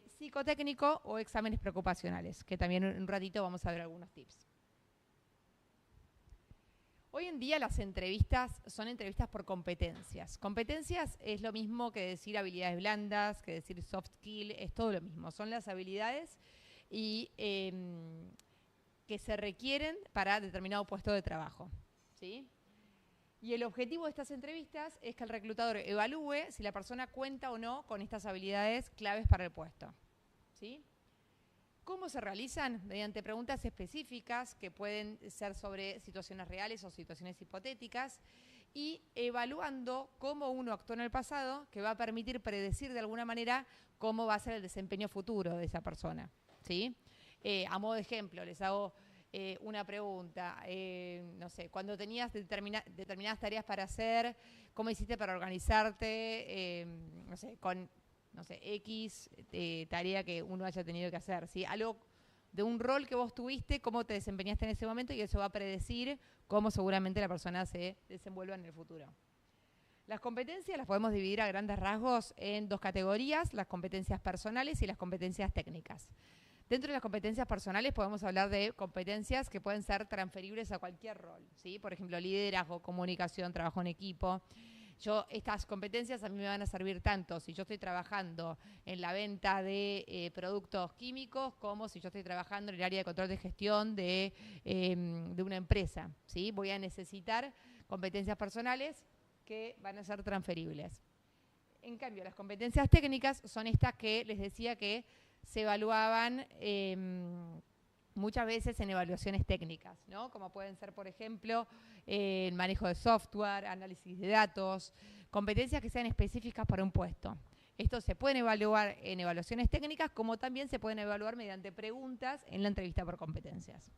Psicotécnico o exámenes preocupacionales, que también en un ratito vamos a ver algunos tips. Hoy en día las entrevistas son entrevistas por competencias. Competencias es lo mismo que decir habilidades blandas, que decir soft skill, es todo lo mismo. Son las habilidades y, que se requieren para determinado puesto de trabajo, ¿sí? Y el objetivo de estas entrevistas es que el reclutador evalúe si la persona cuenta o no con estas habilidades claves para el puesto, ¿sí? ¿Cómo se realizan? Mediante preguntas específicas que pueden ser sobre situaciones reales o situaciones hipotéticas y evaluando cómo uno actuó en el pasado, que va a permitir predecir de alguna manera cómo va a ser el desempeño futuro de esa persona, ¿sí? A modo de ejemplo, les hago una pregunta. No sé, cuando tenías determinadas tareas para hacer, ¿cómo hiciste para organizarte? No sé, con X tarea que uno haya tenido que hacer, ¿sí? Algo de un rol que vos tuviste, cómo te desempeñaste en ese momento y eso va a predecir cómo seguramente la persona se desenvuelva en el futuro. Las competencias las podemos dividir a grandes rasgos en dos categorías, las competencias personales y las competencias técnicas. Dentro de las competencias personales podemos hablar de competencias que pueden ser transferibles a cualquier rol, ¿sí? Por ejemplo, liderazgo, comunicación, trabajo en equipo. Estas competencias a mí me van a servir tanto si yo estoy trabajando en la venta de productos químicos como si yo estoy trabajando en el área de control de gestión de una empresa, ¿sí? Voy a necesitar competencias personales que van a ser transferibles. En cambio, las competencias técnicas son estas que les decía que se evaluaban muchas veces en evaluaciones técnicas, ¿no? Como pueden ser, por ejemplo, el manejo de software, análisis de datos, competencias que sean específicas para un puesto. Estos se pueden evaluar en evaluaciones técnicas, como también se pueden evaluar mediante preguntas en la entrevista por competencias.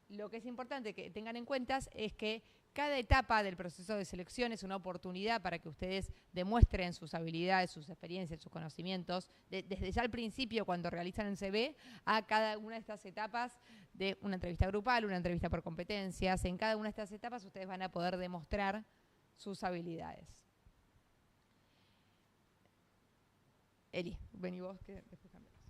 Lo que es importante que tengan en cuenta es que cada etapa del proceso de selección es una oportunidad para que ustedes demuestren sus habilidades, sus experiencias, sus conocimientos, desde ya al principio cuando realizan el CV a cada una de estas etapas de una entrevista grupal, una entrevista por competencias. En cada una de estas etapas ustedes van a poder demostrar sus habilidades. Eli, vení vos que después cambiamos.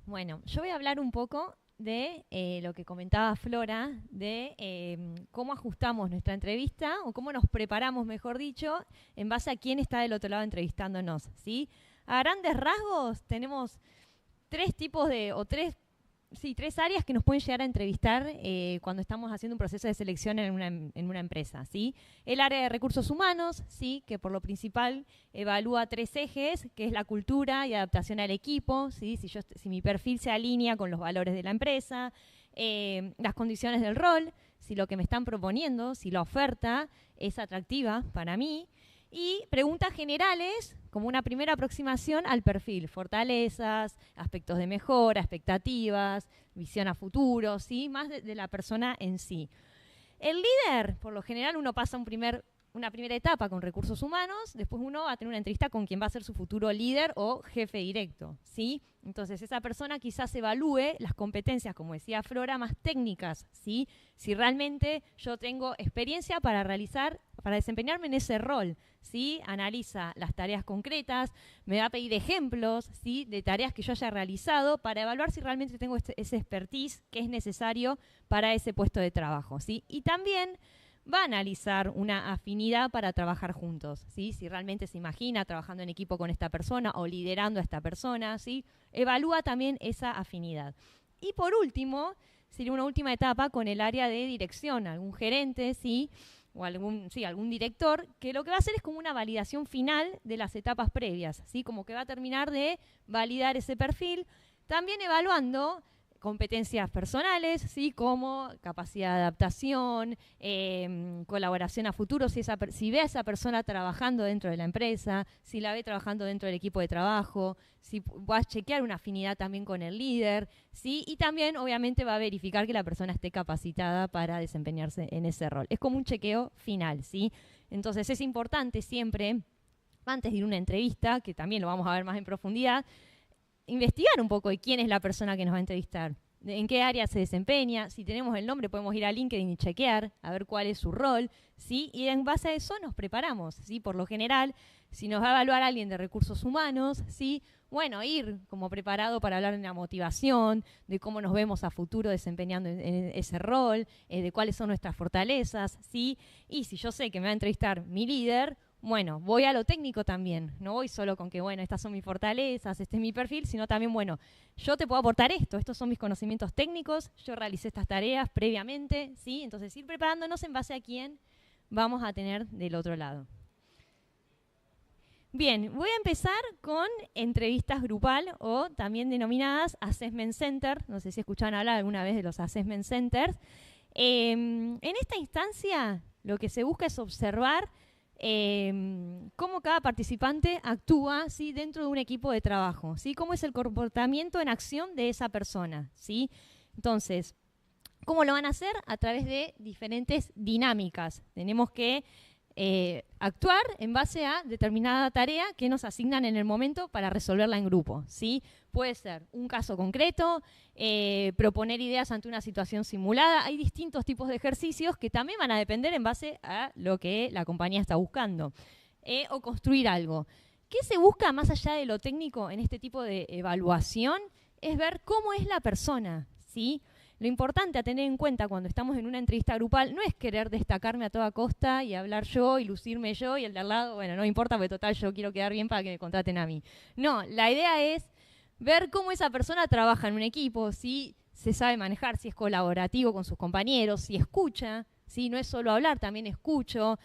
Bueno, yo voy a hablar un poco de lo que comentaba Flora, de cómo ajustamos nuestra entrevista o cómo nos preparamos, mejor dicho, en base a quién está del otro lado entrevistándonos, ¿sí? A grandes rasgos tenemos tres áreas que nos pueden llegar a entrevistar cuando estamos haciendo un proceso de selección en una empresa, ¿sí? El área de recursos humanos, ¿sí? Que por lo principal evalúa 3 ejes, que es la cultura y adaptación al equipo, ¿sí? Si mi perfil se alinea con los valores de la empresa, las condiciones del rol, si lo que me están proponiendo, si la oferta es atractiva para mí, y preguntas generales como una primera aproximación al perfil, fortalezas, aspectos de mejora, expectativas, visión a futuro, ¿sí? Más de la persona en sí. El líder, por lo general, uno pasa una primera etapa con recursos humanos, después uno va a tener una entrevista con quien va a ser su futuro líder o jefe directo, ¿sí? Entonces esa persona quizás evalúe las competencias, como decía Flora, más técnicas, ¿sí? Si realmente yo tengo experiencia para desempeñarme en ese rol, ¿sí? Analiza las tareas concretas, me va a pedir ejemplos, ¿sí? De tareas que yo haya realizado para evaluar si realmente tengo ese expertise que es necesario para ese puesto de trabajo, ¿sí? Y también va a analizar una afinidad para trabajar juntos, ¿sí? Si realmente se imagina trabajando en equipo con esta persona o liderando a esta persona, ¿sí? Evalúa también esa afinidad. Y por último, sería una última etapa con el área de dirección, algún gerente, ¿sí? O algún director, que lo que va a hacer es como una validación final de las etapas previas, ¿sí? Como que va a terminar de validar ese perfil, también evaluando competencias personales, ¿sí? Como capacidad de adaptación, colaboración a futuro, si ve a esa persona trabajando dentro de la empresa, si la ve trabajando dentro del equipo de trabajo, si va a chequear una afinidad también con el líder, ¿sí? Y también obviamente va a verificar que la persona esté capacitada para desempeñarse en ese rol. Es como un chequeo final, ¿sí? Entonces es importante siempre antes de ir a una entrevista, que también lo vamos a ver más en profundidad, investigar un poco de quién es la persona que nos va a entrevistar, en qué área se desempeña. Si tenemos el nombre, podemos ir a LinkedIn y chequear, a ver cuál es su rol, ¿sí? Y en base a eso nos preparamos, ¿sí? Por lo general, si nos va a evaluar alguien de recursos humanos, ¿sí? Bueno, ir como preparado para hablar de la motivación, de cómo nos vemos a futuro desempeñando en ese rol, de cuáles son nuestras fortalezas, ¿sí? Y si yo sé que me va a entrevistar mi líder, bueno, voy a lo técnico también. No voy solo con que, bueno, estas son mis fortalezas, este es mi perfil, sino también, bueno, yo te puedo aportar esto, estos son mis conocimientos técnicos, yo realicé estas tareas previamente, ¿sí? Entonces, ir preparándonos en base a quién vamos a tener del otro lado. Bien, voy a empezar con entrevistas grupal o también denominadas Assessment Center. No sé si escucharon hablar alguna vez de los Assessment Centers. En esta instancia, lo que se busca es observar cómo cada participante actúa, ¿sí? Dentro de un equipo de trabajo, ¿sí? Cómo es el comportamiento en acción de esa persona, ¿sí? Entonces, ¿cómo lo van a hacer? A través de diferentes dinámicas. Tenemos que actuar en base a determinada tarea que nos asignan en el momento para resolverla en grupo, ¿sí? Puede ser un caso concreto, proponer ideas ante una situación simulada. Hay distintos tipos de ejercicios que también van a depender en base a lo que la compañía está buscando. O construir algo. ¿Qué se busca más allá de lo técnico en este tipo de evaluación? Es ver cómo es la persona, ¿sí? Lo importante a tener en cuenta cuando estamos en una entrevista grupal no es querer destacarme a toda costa y hablar yo y lucirme yo y el de al lado, bueno, no importa porque total yo quiero quedar bien para que me contraten a mí. No, la idea es ver cómo esa persona trabaja en un equipo, si se sabe manejar, si es colaborativo con sus compañeros, si escucha, si no es solo hablar, también escucho,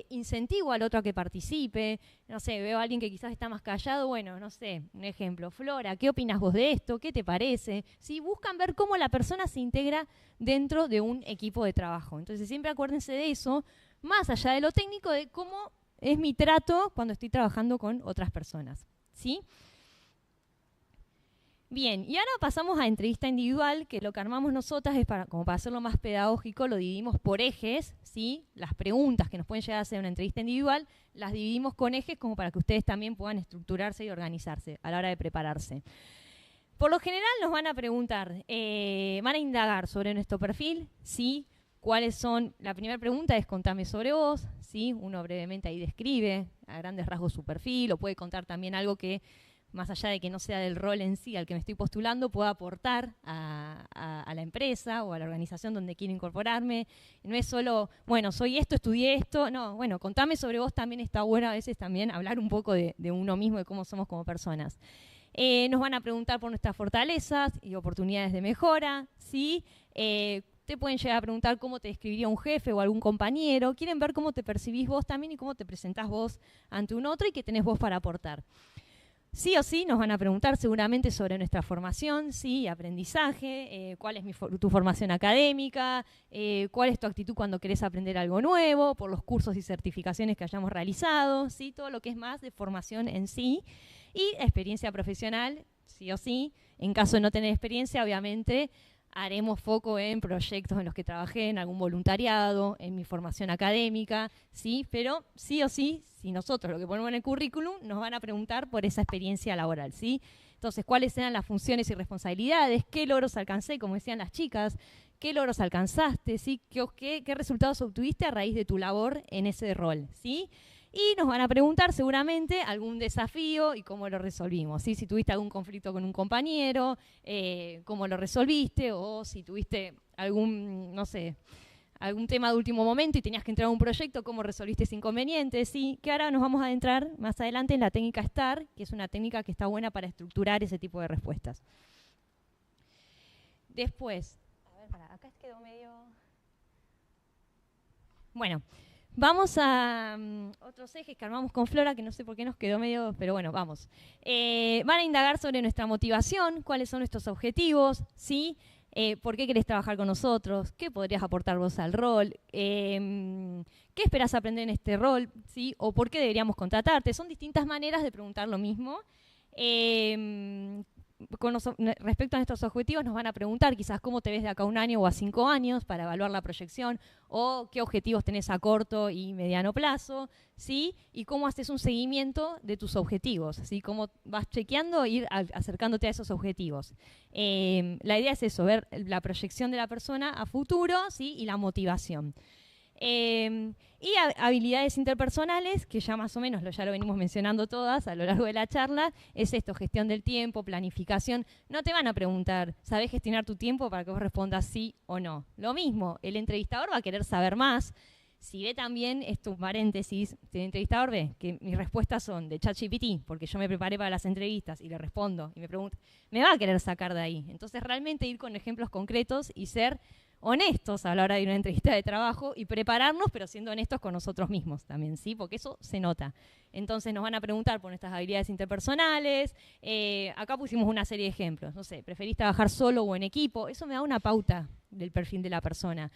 incentivo al otro a que participe. No sé, veo a alguien que quizás está más callado, bueno, no sé, un ejemplo. Flora, ¿qué opinas vos de esto? ¿Qué te parece? ¿Sí? Buscan ver cómo la persona se integra dentro de un equipo de trabajo. Entonces siempre acuérdense de eso, más allá de lo técnico, de cómo es mi trato cuando estoy trabajando con otras personas, ¿sí? Bien, y ahora pasamos a entrevista individual, que lo que armamos nosotras es como para hacerlo más pedagógico, lo dividimos por ejes, ¿sí? Las preguntas que nos pueden llegar a hacer en una entrevista individual, las dividimos con ejes como para que ustedes también puedan estructurarse y organizarse a la hora de prepararse. Por lo general nos van a preguntar, van a indagar sobre nuestro perfil, ¿sí? ¿Cuáles son? La primera pregunta es contame sobre vos, ¿sí? Uno brevemente ahí describe a grandes rasgos su perfil, o puede contar también algo que más allá de que no sea del rol en sí al que me estoy postulando, puedo aportar a la empresa o a la organización donde quiero incorporarme. No es solo, bueno, soy esto, estudié esto. No, bueno, contame sobre vos también está bueno a veces también hablar un poco de uno mismo, de cómo somos como personas. Nos van a preguntar por nuestras fortalezas y oportunidades de mejora, ¿sí? Te pueden llegar a preguntar cómo te describiría un jefe o algún compañero. Quieren ver cómo te percibís vos también y cómo te presentás vos ante un otro y qué tenés vos para aportar. Sí o sí nos van a preguntar seguramente sobre nuestra formación, sí, aprendizaje, cuál es tu formación académica, cuál es tu actitud cuando querés aprender algo nuevo, por los cursos y certificaciones que hayamos realizado, sí, todo lo que es más de formación en sí. Y experiencia profesional, sí o sí. En caso de no tener experiencia, obviamente haremos foco en proyectos en los que trabajé, en algún voluntariado, en mi formación académica, ¿sí? Pero sí o sí, si nosotros lo que ponemos en el currículum, nos van a preguntar por esa experiencia laboral, ¿sí? Entonces, ¿cuáles eran las funciones y responsabilidades? ¿Qué logros alcancé, como decían las chicas? ¿Qué logros alcanzaste? ¿Sí? ¿Qué resultados obtuviste a raíz de tu labor en ese rol? ¿Sí? Y nos van a preguntar seguramente algún desafío y cómo lo resolvimos, ¿sí? Si tuviste algún conflicto con un compañero, cómo lo resolviste, o si tuviste algún, no sé, algún tema de último momento y tenías que entrar a un proyecto, cómo resolviste ese inconveniente, ¿sí? Que ahora nos vamos a adentrar más adelante en la técnica STAR, que es una técnica que está buena para estructurar ese tipo de respuestas. Después, a ver, acá quedó medio... Bueno, vamos a otros ejes que armamos con Flora, que no sé por qué nos quedó medio, pero bueno, vamos. Van a indagar sobre nuestra motivación, cuáles son nuestros objetivos, ¿sí? ¿Por qué querés trabajar con nosotros? ¿Qué podrías aportar vos al rol? ¿Qué esperás aprender en este rol? ¿Sí? ¿O por qué deberíamos contratarte? Son distintas maneras de preguntar lo mismo. respecto a nuestros objetivos nos van a preguntar quizás cómo te ves de acá a 1 año o a 5 años para evaluar la proyección, o qué objetivos tenés a corto y mediano plazo, ¿sí? Y cómo haces un seguimiento de tus objetivos, ¿sí? Cómo vas chequeando e ir acercándote a esos objetivos. La idea es eso, ver la proyección de la persona a futuro, ¿sí? Y la motivación. Y habilidades interpersonales, que ya más o menos ya lo venimos mencionando todas a lo largo de la charla, es esto: gestión del tiempo, planificación. No te van a preguntar, ¿sabés gestionar tu tiempo?, para que vos respondas sí o no. Lo mismo, el entrevistador va a querer saber más. Si ve también, esto paréntesis, el entrevistador ve que mis respuestas son de ChatGPT, porque yo me preparé para las entrevistas y le respondo y me pregunta, me va a querer sacar de ahí. Entonces realmente ir con ejemplos concretos y ser honestos a la hora de una entrevista de trabajo y prepararnos, pero siendo honestos con nosotros mismos también, ¿sí? Porque eso se nota. Entonces nos van a preguntar por nuestras habilidades interpersonales. Acá pusimos una serie de ejemplos. No sé, ¿preferís trabajar solo o en equipo? Eso me da una pauta del perfil de la persona.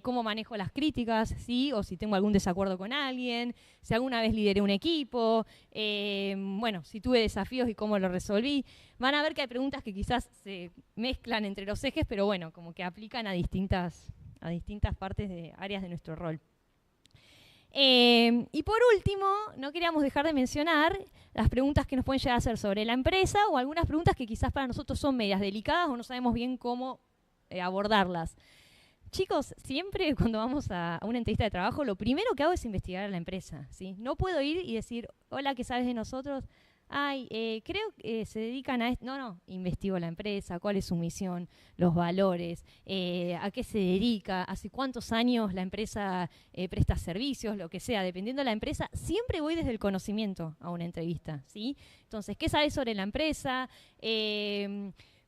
Cómo manejo las críticas, ¿sí? O si tengo algún desacuerdo con alguien, si alguna vez lideré un equipo, bueno, si tuve desafíos y cómo lo resolví. Van a ver que hay preguntas que quizás se mezclan entre los ejes, pero bueno, como que aplican a distintas partes de áreas de nuestro rol. Y por último, no queríamos dejar de mencionar las preguntas que nos pueden llegar a hacer sobre la empresa, o algunas preguntas que quizás para nosotros son medias delicadas o no sabemos bien cómo abordarlas. Chicos, siempre cuando vamos a una entrevista de trabajo, lo primero que hago es investigar a la empresa, ¿sí? No puedo ir y decir, hola, ¿qué sabes de nosotros? Ay, creo que se dedican a esto. No, investigo la empresa, cuál es su misión, los valores, a qué se dedica, hace cuántos años la empresa presta servicios, lo que sea. Dependiendo de la empresa, siempre voy desde el conocimiento a una entrevista, ¿sí? Entonces, ¿qué sabes sobre la empresa?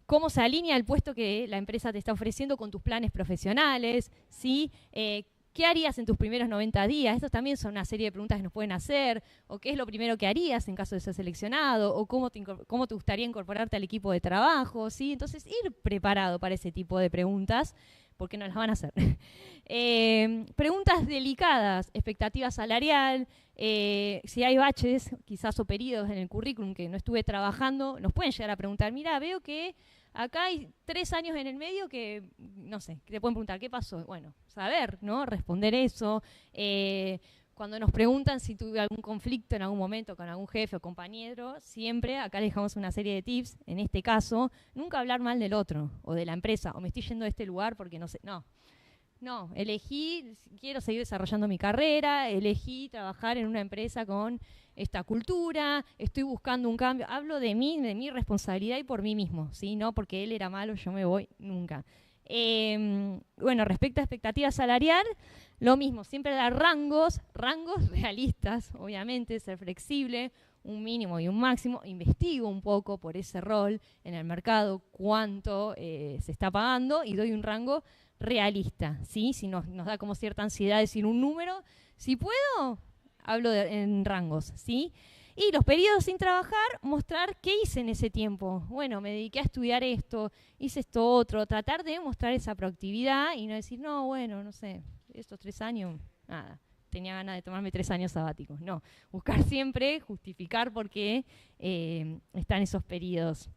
¿Cómo se alinea el puesto que la empresa te está ofreciendo con tus planes profesionales? ¿Sí? ¿Qué harías en tus primeros 90 días? Estos también son una serie de preguntas que nos pueden hacer. ¿O qué es lo primero que harías en caso de ser seleccionado? ¿O cómo te gustaría incorporarte al equipo de trabajo? ¿Sí? Entonces, ir preparado para ese tipo de preguntas, porque nos las van a hacer. Preguntas delicadas, expectativa salarial, si hay baches, quizás o periodos en el currículum que no estuve trabajando, nos pueden llegar a preguntar, mira, veo que acá hay 3 años en el medio que, no sé, que te pueden preguntar, ¿qué pasó? Bueno, saber, ¿no? Responder eso. Cuando nos preguntan si tuve algún conflicto en algún momento con algún jefe o compañero, siempre acá les dejamos una serie de tips. En este caso, nunca hablar mal del otro o de la empresa, o me estoy yendo de este lugar porque no sé, no, elegí, quiero seguir desarrollando mi carrera, elegí trabajar en una empresa con esta cultura, estoy buscando un cambio. Hablo de mí, de mi responsabilidad y por mí mismo, ¿sí? No porque él era malo, yo me voy nunca. Bueno, respecto a expectativa salarial, lo mismo, siempre dar rangos realistas, obviamente, ser flexible, un mínimo y un máximo. Investigo un poco por ese rol en el mercado, cuánto se está pagando, y doy un rango realista, ¿sí? Si nos da como cierta ansiedad decir un número, si puedo, hablo en rangos, ¿sí? Y los periodos sin trabajar, mostrar qué hice en ese tiempo. Bueno, me dediqué a estudiar esto, hice esto otro, tratar de mostrar esa proactividad y no decir, no, bueno, no sé, estos 3 años, nada, tenía ganas de tomarme 3 años sabáticos. No, buscar siempre justificar por qué están esos periodos.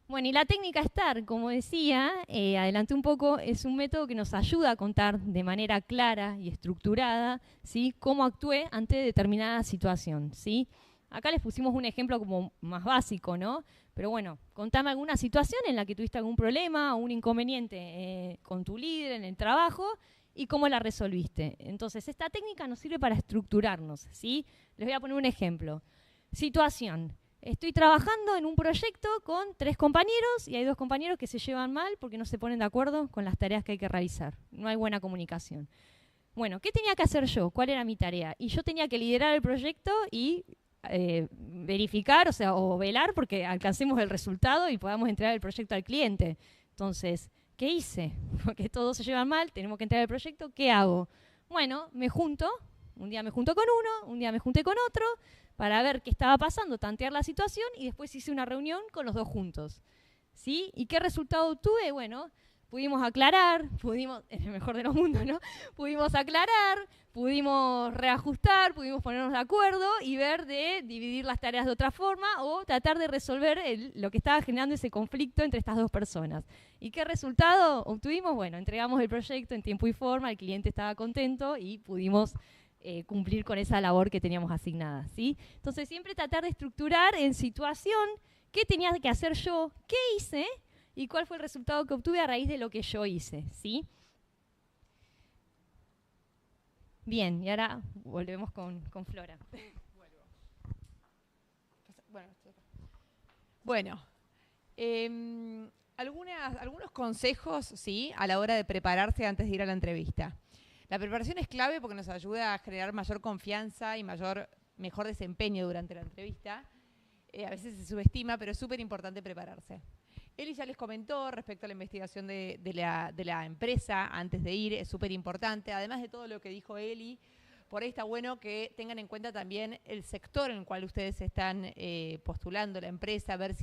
Bueno, y la técnica STAR, como decía, adelanté un poco, es un método que nos ayuda a contar de manera clara y estructurada, ¿sí?, cómo actué ante determinada situación, ¿sí? Acá les pusimos un ejemplo como más básico, ¿no? Pero bueno, contame alguna situación en la que tuviste algún problema o un inconveniente con tu líder en el trabajo y cómo la resolviste. Entonces, esta técnica nos sirve para estructurarnos, ¿sí? Les voy a poner un ejemplo. Situación. Estoy trabajando en un proyecto con 3 compañeros y hay 2 compañeros que se llevan mal porque no se ponen de acuerdo con las tareas que hay que realizar. No hay buena comunicación. Bueno, ¿qué tenía que hacer yo? ¿Cuál era mi tarea? Y yo tenía que liderar el proyecto y verificar, o velar porque alcancemos el resultado y podamos entregar el proyecto al cliente. Entonces, ¿qué hice? Porque todos se llevan mal, tenemos que entregar el proyecto, ¿qué hago? Bueno, me junto, un día me junto con uno, un día me junté con otro, para ver qué estaba pasando, tantear la situación, y después hice una reunión con los 2 juntos, ¿sí? ¿Y qué resultado obtuve? Bueno, pudimos aclarar, en el mejor de los mundos, ¿no? Pudimos aclarar, pudimos reajustar, pudimos ponernos de acuerdo y ver de dividir las tareas de otra forma o tratar de resolver lo que estaba generando ese conflicto entre estas dos personas. ¿Y qué resultado obtuvimos? Bueno, entregamos el proyecto en tiempo y forma, el cliente estaba contento y pudimos cumplir con esa labor que teníamos asignada, ¿sí? Entonces, siempre tratar de estructurar en situación qué tenía que hacer yo, qué hice y cuál fue el resultado que obtuve a raíz de lo que yo hice, ¿sí? Bien, y ahora volvemos con Flora. Bueno, algunos consejos, ¿sí?, a la hora de prepararse antes de ir a la entrevista. La preparación es clave porque nos ayuda a generar mayor confianza y mejor desempeño durante la entrevista. A veces se subestima, pero es súper importante prepararse. Eli ya les comentó respecto a la investigación de la empresa antes de ir, es súper importante. Además de todo lo que dijo Eli, por ahí está bueno que tengan en cuenta también el sector en el cual ustedes están postulando la empresa, ver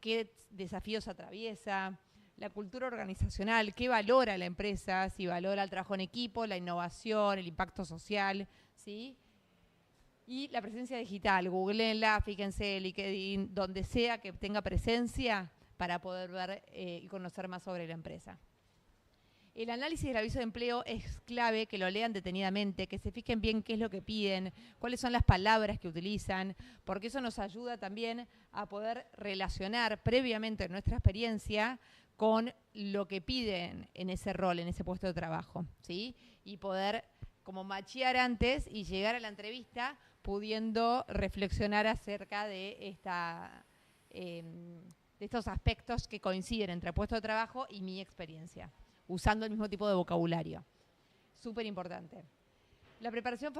qué desafíos atraviesa, la cultura organizacional, qué valora la empresa, si valora el trabajo en equipo, la innovación, el impacto social, ¿sí? Y la presencia digital, googleenla, fíjense, LinkedIn, donde sea que tenga presencia para poder ver y conocer más sobre la empresa. El análisis del aviso de empleo es clave, que lo lean detenidamente, que se fijen bien qué es lo que piden, cuáles son las palabras que utilizan, porque eso nos ayuda también a poder relacionar previamente nuestra experiencia con lo que piden en ese rol, en ese puesto de trabajo, ¿sí? Y poder como machear antes y llegar a la entrevista pudiendo reflexionar acerca de estos aspectos que coinciden entre el puesto de trabajo y mi experiencia, usando el mismo tipo de vocabulario. Súper importante. La preparación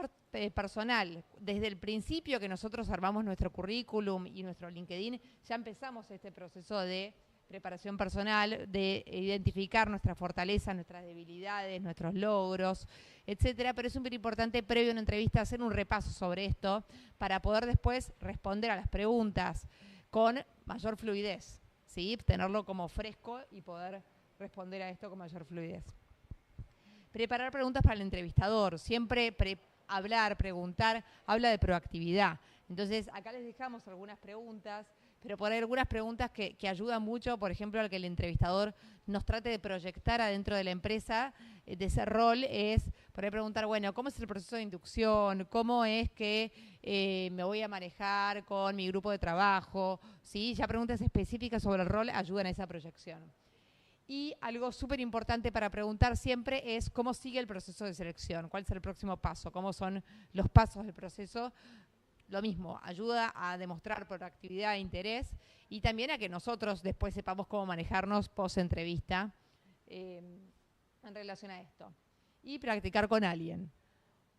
personal. Desde el principio que nosotros armamos nuestro currículum y nuestro LinkedIn, ya empezamos este proceso de preparación personal, de identificar nuestras fortalezas, nuestras debilidades, nuestros logros, etcétera, pero es súper importante previo a una entrevista hacer un repaso sobre esto para poder después responder a las preguntas con mayor fluidez, ¿sí? Tenerlo como fresco y poder responder a esto con mayor fluidez. Preparar preguntas para el entrevistador, siempre preguntar, habla de proactividad. Entonces, acá les dejamos algunas preguntas, pero por ahí algunas preguntas que ayudan mucho, por ejemplo, al que el entrevistador nos trate de proyectar adentro de la empresa, de ese rol, es por ahí preguntar, bueno, ¿cómo es el proceso de inducción? ¿Cómo es que me voy a manejar con mi grupo de trabajo? ¿Sí? Ya preguntas específicas sobre el rol ayudan a esa proyección. Y algo súper importante para preguntar siempre es cómo sigue el proceso de selección, cuál es el próximo paso, cómo son los pasos del proceso. Lo mismo, ayuda a demostrar proactividad e interés y también a que nosotros después sepamos cómo manejarnos post-entrevista en relación a esto. Y practicar con alguien.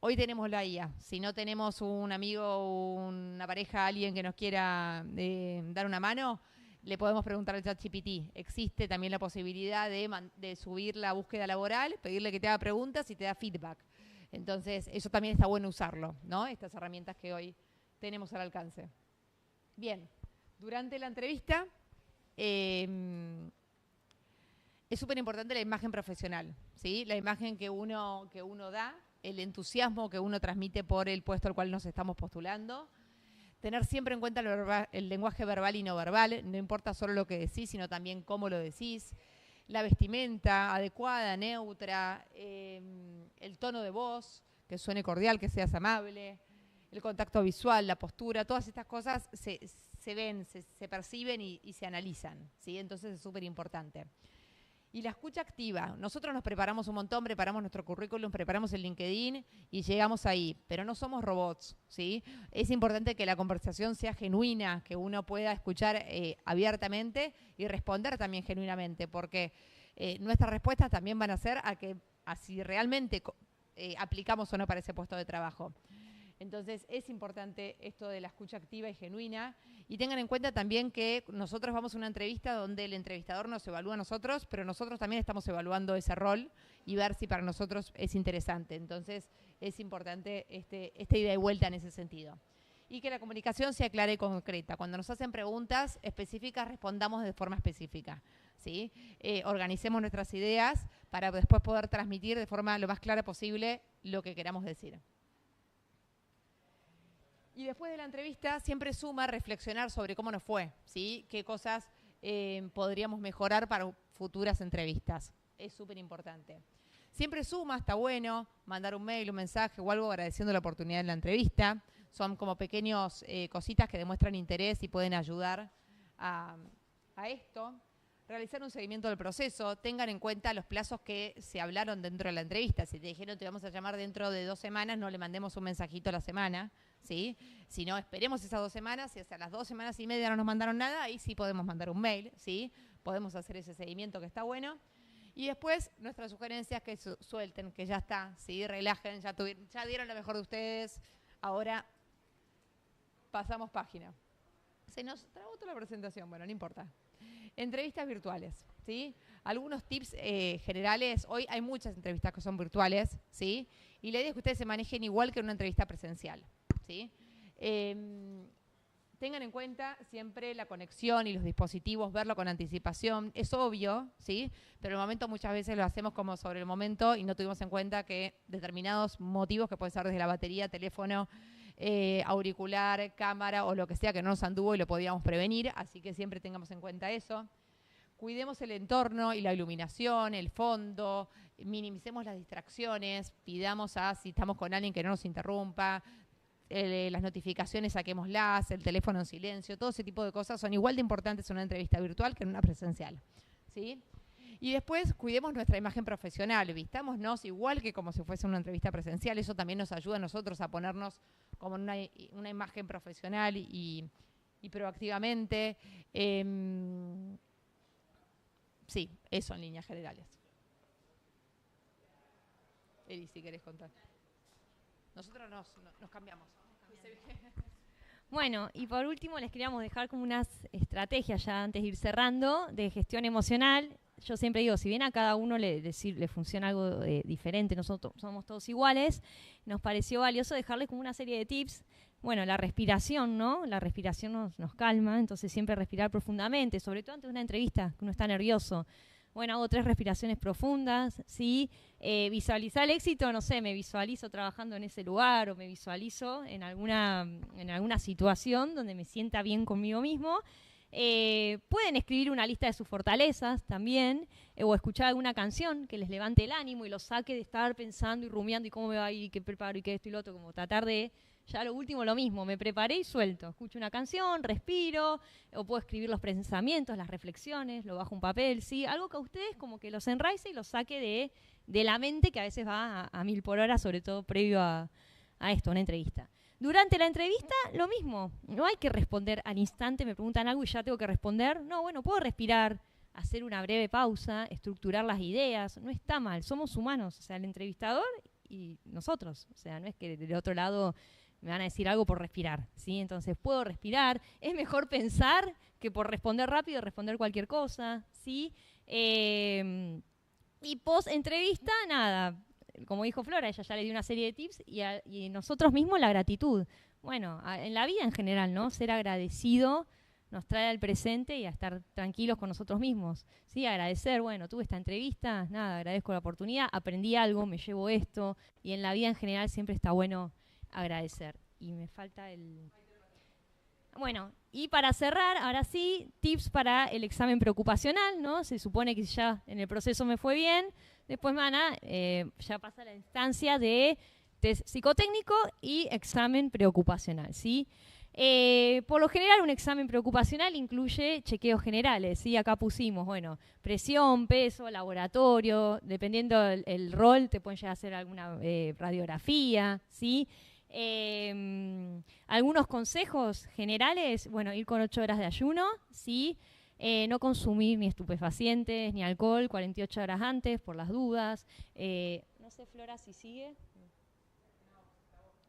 Hoy tenemos la IA. Si no tenemos un amigo, una pareja, alguien que nos quiera dar una mano, le podemos preguntar al ChatGPT. Existe también la posibilidad de subir la búsqueda laboral, pedirle que te haga preguntas y te da feedback. Entonces, eso también está bueno usarlo, ¿no? Estas herramientas que hoy tenemos al alcance. Bien, durante la entrevista es súper importante la imagen profesional, ¿sí? La imagen que uno da, el entusiasmo que uno transmite por el puesto al cual nos estamos postulando. Tener siempre en cuenta el lenguaje verbal y no verbal, no importa solo lo que decís, sino también cómo lo decís. La vestimenta adecuada, neutra, el tono de voz, que suene cordial, que seas amable, el contacto visual, la postura, todas estas cosas se ven, se perciben y se analizan, ¿sí? Entonces es súper importante. Y la escucha activa. Nosotros nos preparamos un montón, preparamos nuestro currículum, preparamos el LinkedIn y llegamos ahí, pero no somos robots, ¿sí? Es importante que la conversación sea genuina, que uno pueda escuchar abiertamente y responder también genuinamente, porque nuestras respuestas también van a ser a si realmente aplicamos o no para ese puesto de trabajo. Entonces es importante esto de la escucha activa y genuina y tengan en cuenta también que nosotros vamos a una entrevista donde el entrevistador nos evalúa a nosotros, pero nosotros también estamos evaluando ese rol y ver si para nosotros es interesante. Entonces es importante esta ida y vuelta en ese sentido. Y que la comunicación sea clara y concreta. Cuando nos hacen preguntas específicas, respondamos de forma específica. ¿sí? Organicemos nuestras ideas para después poder transmitir de forma lo más clara posible lo que queramos decir. Y después de la entrevista siempre suma reflexionar sobre cómo nos fue, ¿sí? Qué cosas podríamos mejorar para futuras entrevistas. Es súper importante. Siempre suma, está bueno, mandar un mail, un mensaje o algo agradeciendo la oportunidad en la entrevista. Son como pequeños cositas que demuestran interés y pueden ayudar a esto. Realizar un seguimiento del proceso. Tengan en cuenta los plazos que se hablaron dentro de la entrevista. Si te dijeron te vamos a llamar dentro de 2 semanas, no le mandemos un mensajito a la semana, ¿sí? Si no, esperemos esas 2 semanas. Si hasta las 2 semanas y media no nos mandaron nada, ahí sí podemos mandar un mail, ¿sí? Podemos hacer ese seguimiento que está bueno. Y después, nuestras sugerencias que suelten, que ya está, ¿sí? Relajen, ya dieron lo mejor de ustedes. Ahora pasamos página. Se nos trabó toda la presentación, bueno, no importa. Entrevistas virtuales, ¿sí? Algunos tips generales. Hoy hay muchas entrevistas que son virtuales, ¿sí? Y la idea es que ustedes se manejen igual que en una entrevista presencial, ¿sí? Tengan en cuenta siempre la conexión y los dispositivos, verlo con anticipación. Es obvio, ¿sí? Pero en el momento muchas veces lo hacemos como sobre el momento y no tuvimos en cuenta que determinados motivos, que pueden ser desde la batería, teléfono, auricular, cámara o lo que sea, que no nos anduvo y lo podíamos prevenir. Así que siempre tengamos en cuenta eso. Cuidemos el entorno y la iluminación, el fondo, minimicemos las distracciones, pidamos si estamos con alguien que no nos interrumpa. Las notificaciones saquémoslas, el teléfono en silencio, todo ese tipo de cosas son igual de importantes en una entrevista virtual que en una presencial, ¿sí? Y después cuidemos nuestra imagen profesional, vistámonos igual que como si fuese una entrevista presencial. Eso también nos ayuda a nosotros a ponernos como una imagen profesional y proactivamente. Sí, eso en líneas generales. Eli, si querés contar. Nosotros nos cambiamos. Bueno, y por último les queríamos dejar como unas estrategias ya antes de ir cerrando de gestión emocional. Yo siempre digo, si bien a cada uno le funciona algo diferente, nosotros somos todos iguales, nos pareció valioso dejarles como una serie de tips. Bueno, la respiración, ¿no? La respiración nos calma, entonces siempre respirar profundamente, sobre todo antes de una entrevista, que uno está nervioso. Bueno, hago 3 respiraciones profundas, ¿sí? Visualizar el éxito, no sé, me visualizo trabajando en ese lugar o me visualizo en alguna situación donde me sienta bien conmigo mismo. Pueden escribir una lista de sus fortalezas también, o escuchar alguna canción que les levante el ánimo y los saque de estar pensando y rumiando y cómo me va a ir y qué preparo y qué esto y lo otro, como tratar de... Ya lo último, lo mismo, me preparé y suelto. Escucho una canción, respiro, o puedo escribir los pensamientos, las reflexiones, lo bajo un papel, ¿sí? Algo que a ustedes como que los enraice y los saque de la mente, que a veces va a 1000 por hora, sobre todo previo a esto, una entrevista. Durante la entrevista, lo mismo. No hay que responder al instante, me preguntan algo y ya tengo que responder. No, bueno, puedo respirar, hacer una breve pausa, estructurar las ideas. No está mal, somos humanos, o sea, el entrevistador y nosotros. O sea, no es que del otro lado... me van a decir algo por respirar, ¿sí? Entonces, puedo respirar. Es mejor pensar que por responder rápido, responder cualquier cosa, ¿sí? Y post-entrevista, nada. Como dijo Flora, ella ya le dio una serie de tips y nosotros mismos la gratitud. Bueno, en la vida en general, ¿no? Ser agradecido nos trae al presente y a estar tranquilos con nosotros mismos, ¿sí? Agradecer, bueno, tuve esta entrevista, nada, agradezco la oportunidad, aprendí algo, me llevo esto. Y en la vida en general siempre está bueno agradecer. Y me falta el... Bueno, y para cerrar, ahora sí, tips para el examen preocupacional, ¿no? Se supone que ya en el proceso me fue bien, después ya pasa la instancia de test psicotécnico y examen preocupacional, ¿sí? Por lo general, un examen preocupacional incluye chequeos generales, ¿sí? Acá pusimos, bueno, presión, peso, laboratorio, dependiendo el rol, te pueden llegar a hacer alguna radiografía, ¿sí? Algunos consejos generales, bueno, ir con 8 horas de ayuno, ¿sí? No consumir ni estupefacientes ni alcohol 48 horas antes por las dudas. No sé, Flora, si sigue.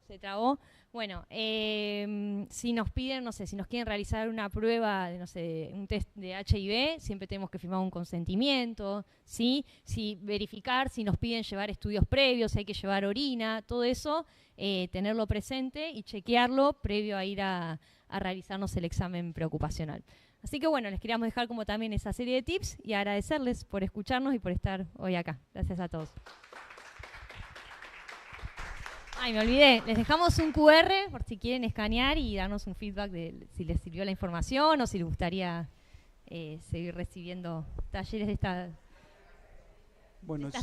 Se trabó. Bueno, si nos piden, no sé, si nos quieren realizar una prueba de, no sé, un test de HIV, siempre tenemos que firmar un consentimiento, ¿sí? Si verificar, si nos piden llevar estudios previos, si hay que llevar orina, todo eso, tenerlo presente y chequearlo previo a ir a realizarnos el examen preocupacional. Así que bueno, les queríamos dejar como también esa serie de tips y agradecerles por escucharnos y por estar hoy acá. Gracias a todos. Ay, me olvidé. Les dejamos un QR por si quieren escanear y darnos un feedback de si les sirvió la información o si les gustaría seguir recibiendo talleres de estas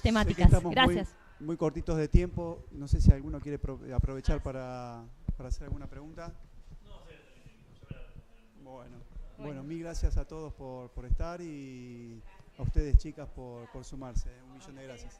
temáticas. Gracias. Muy cortitos de tiempo. No sé si alguno quiere aprovechar para hacer alguna pregunta. Bueno, mil gracias a todos por estar y a ustedes, chicas, por sumarse. Un millón de gracias.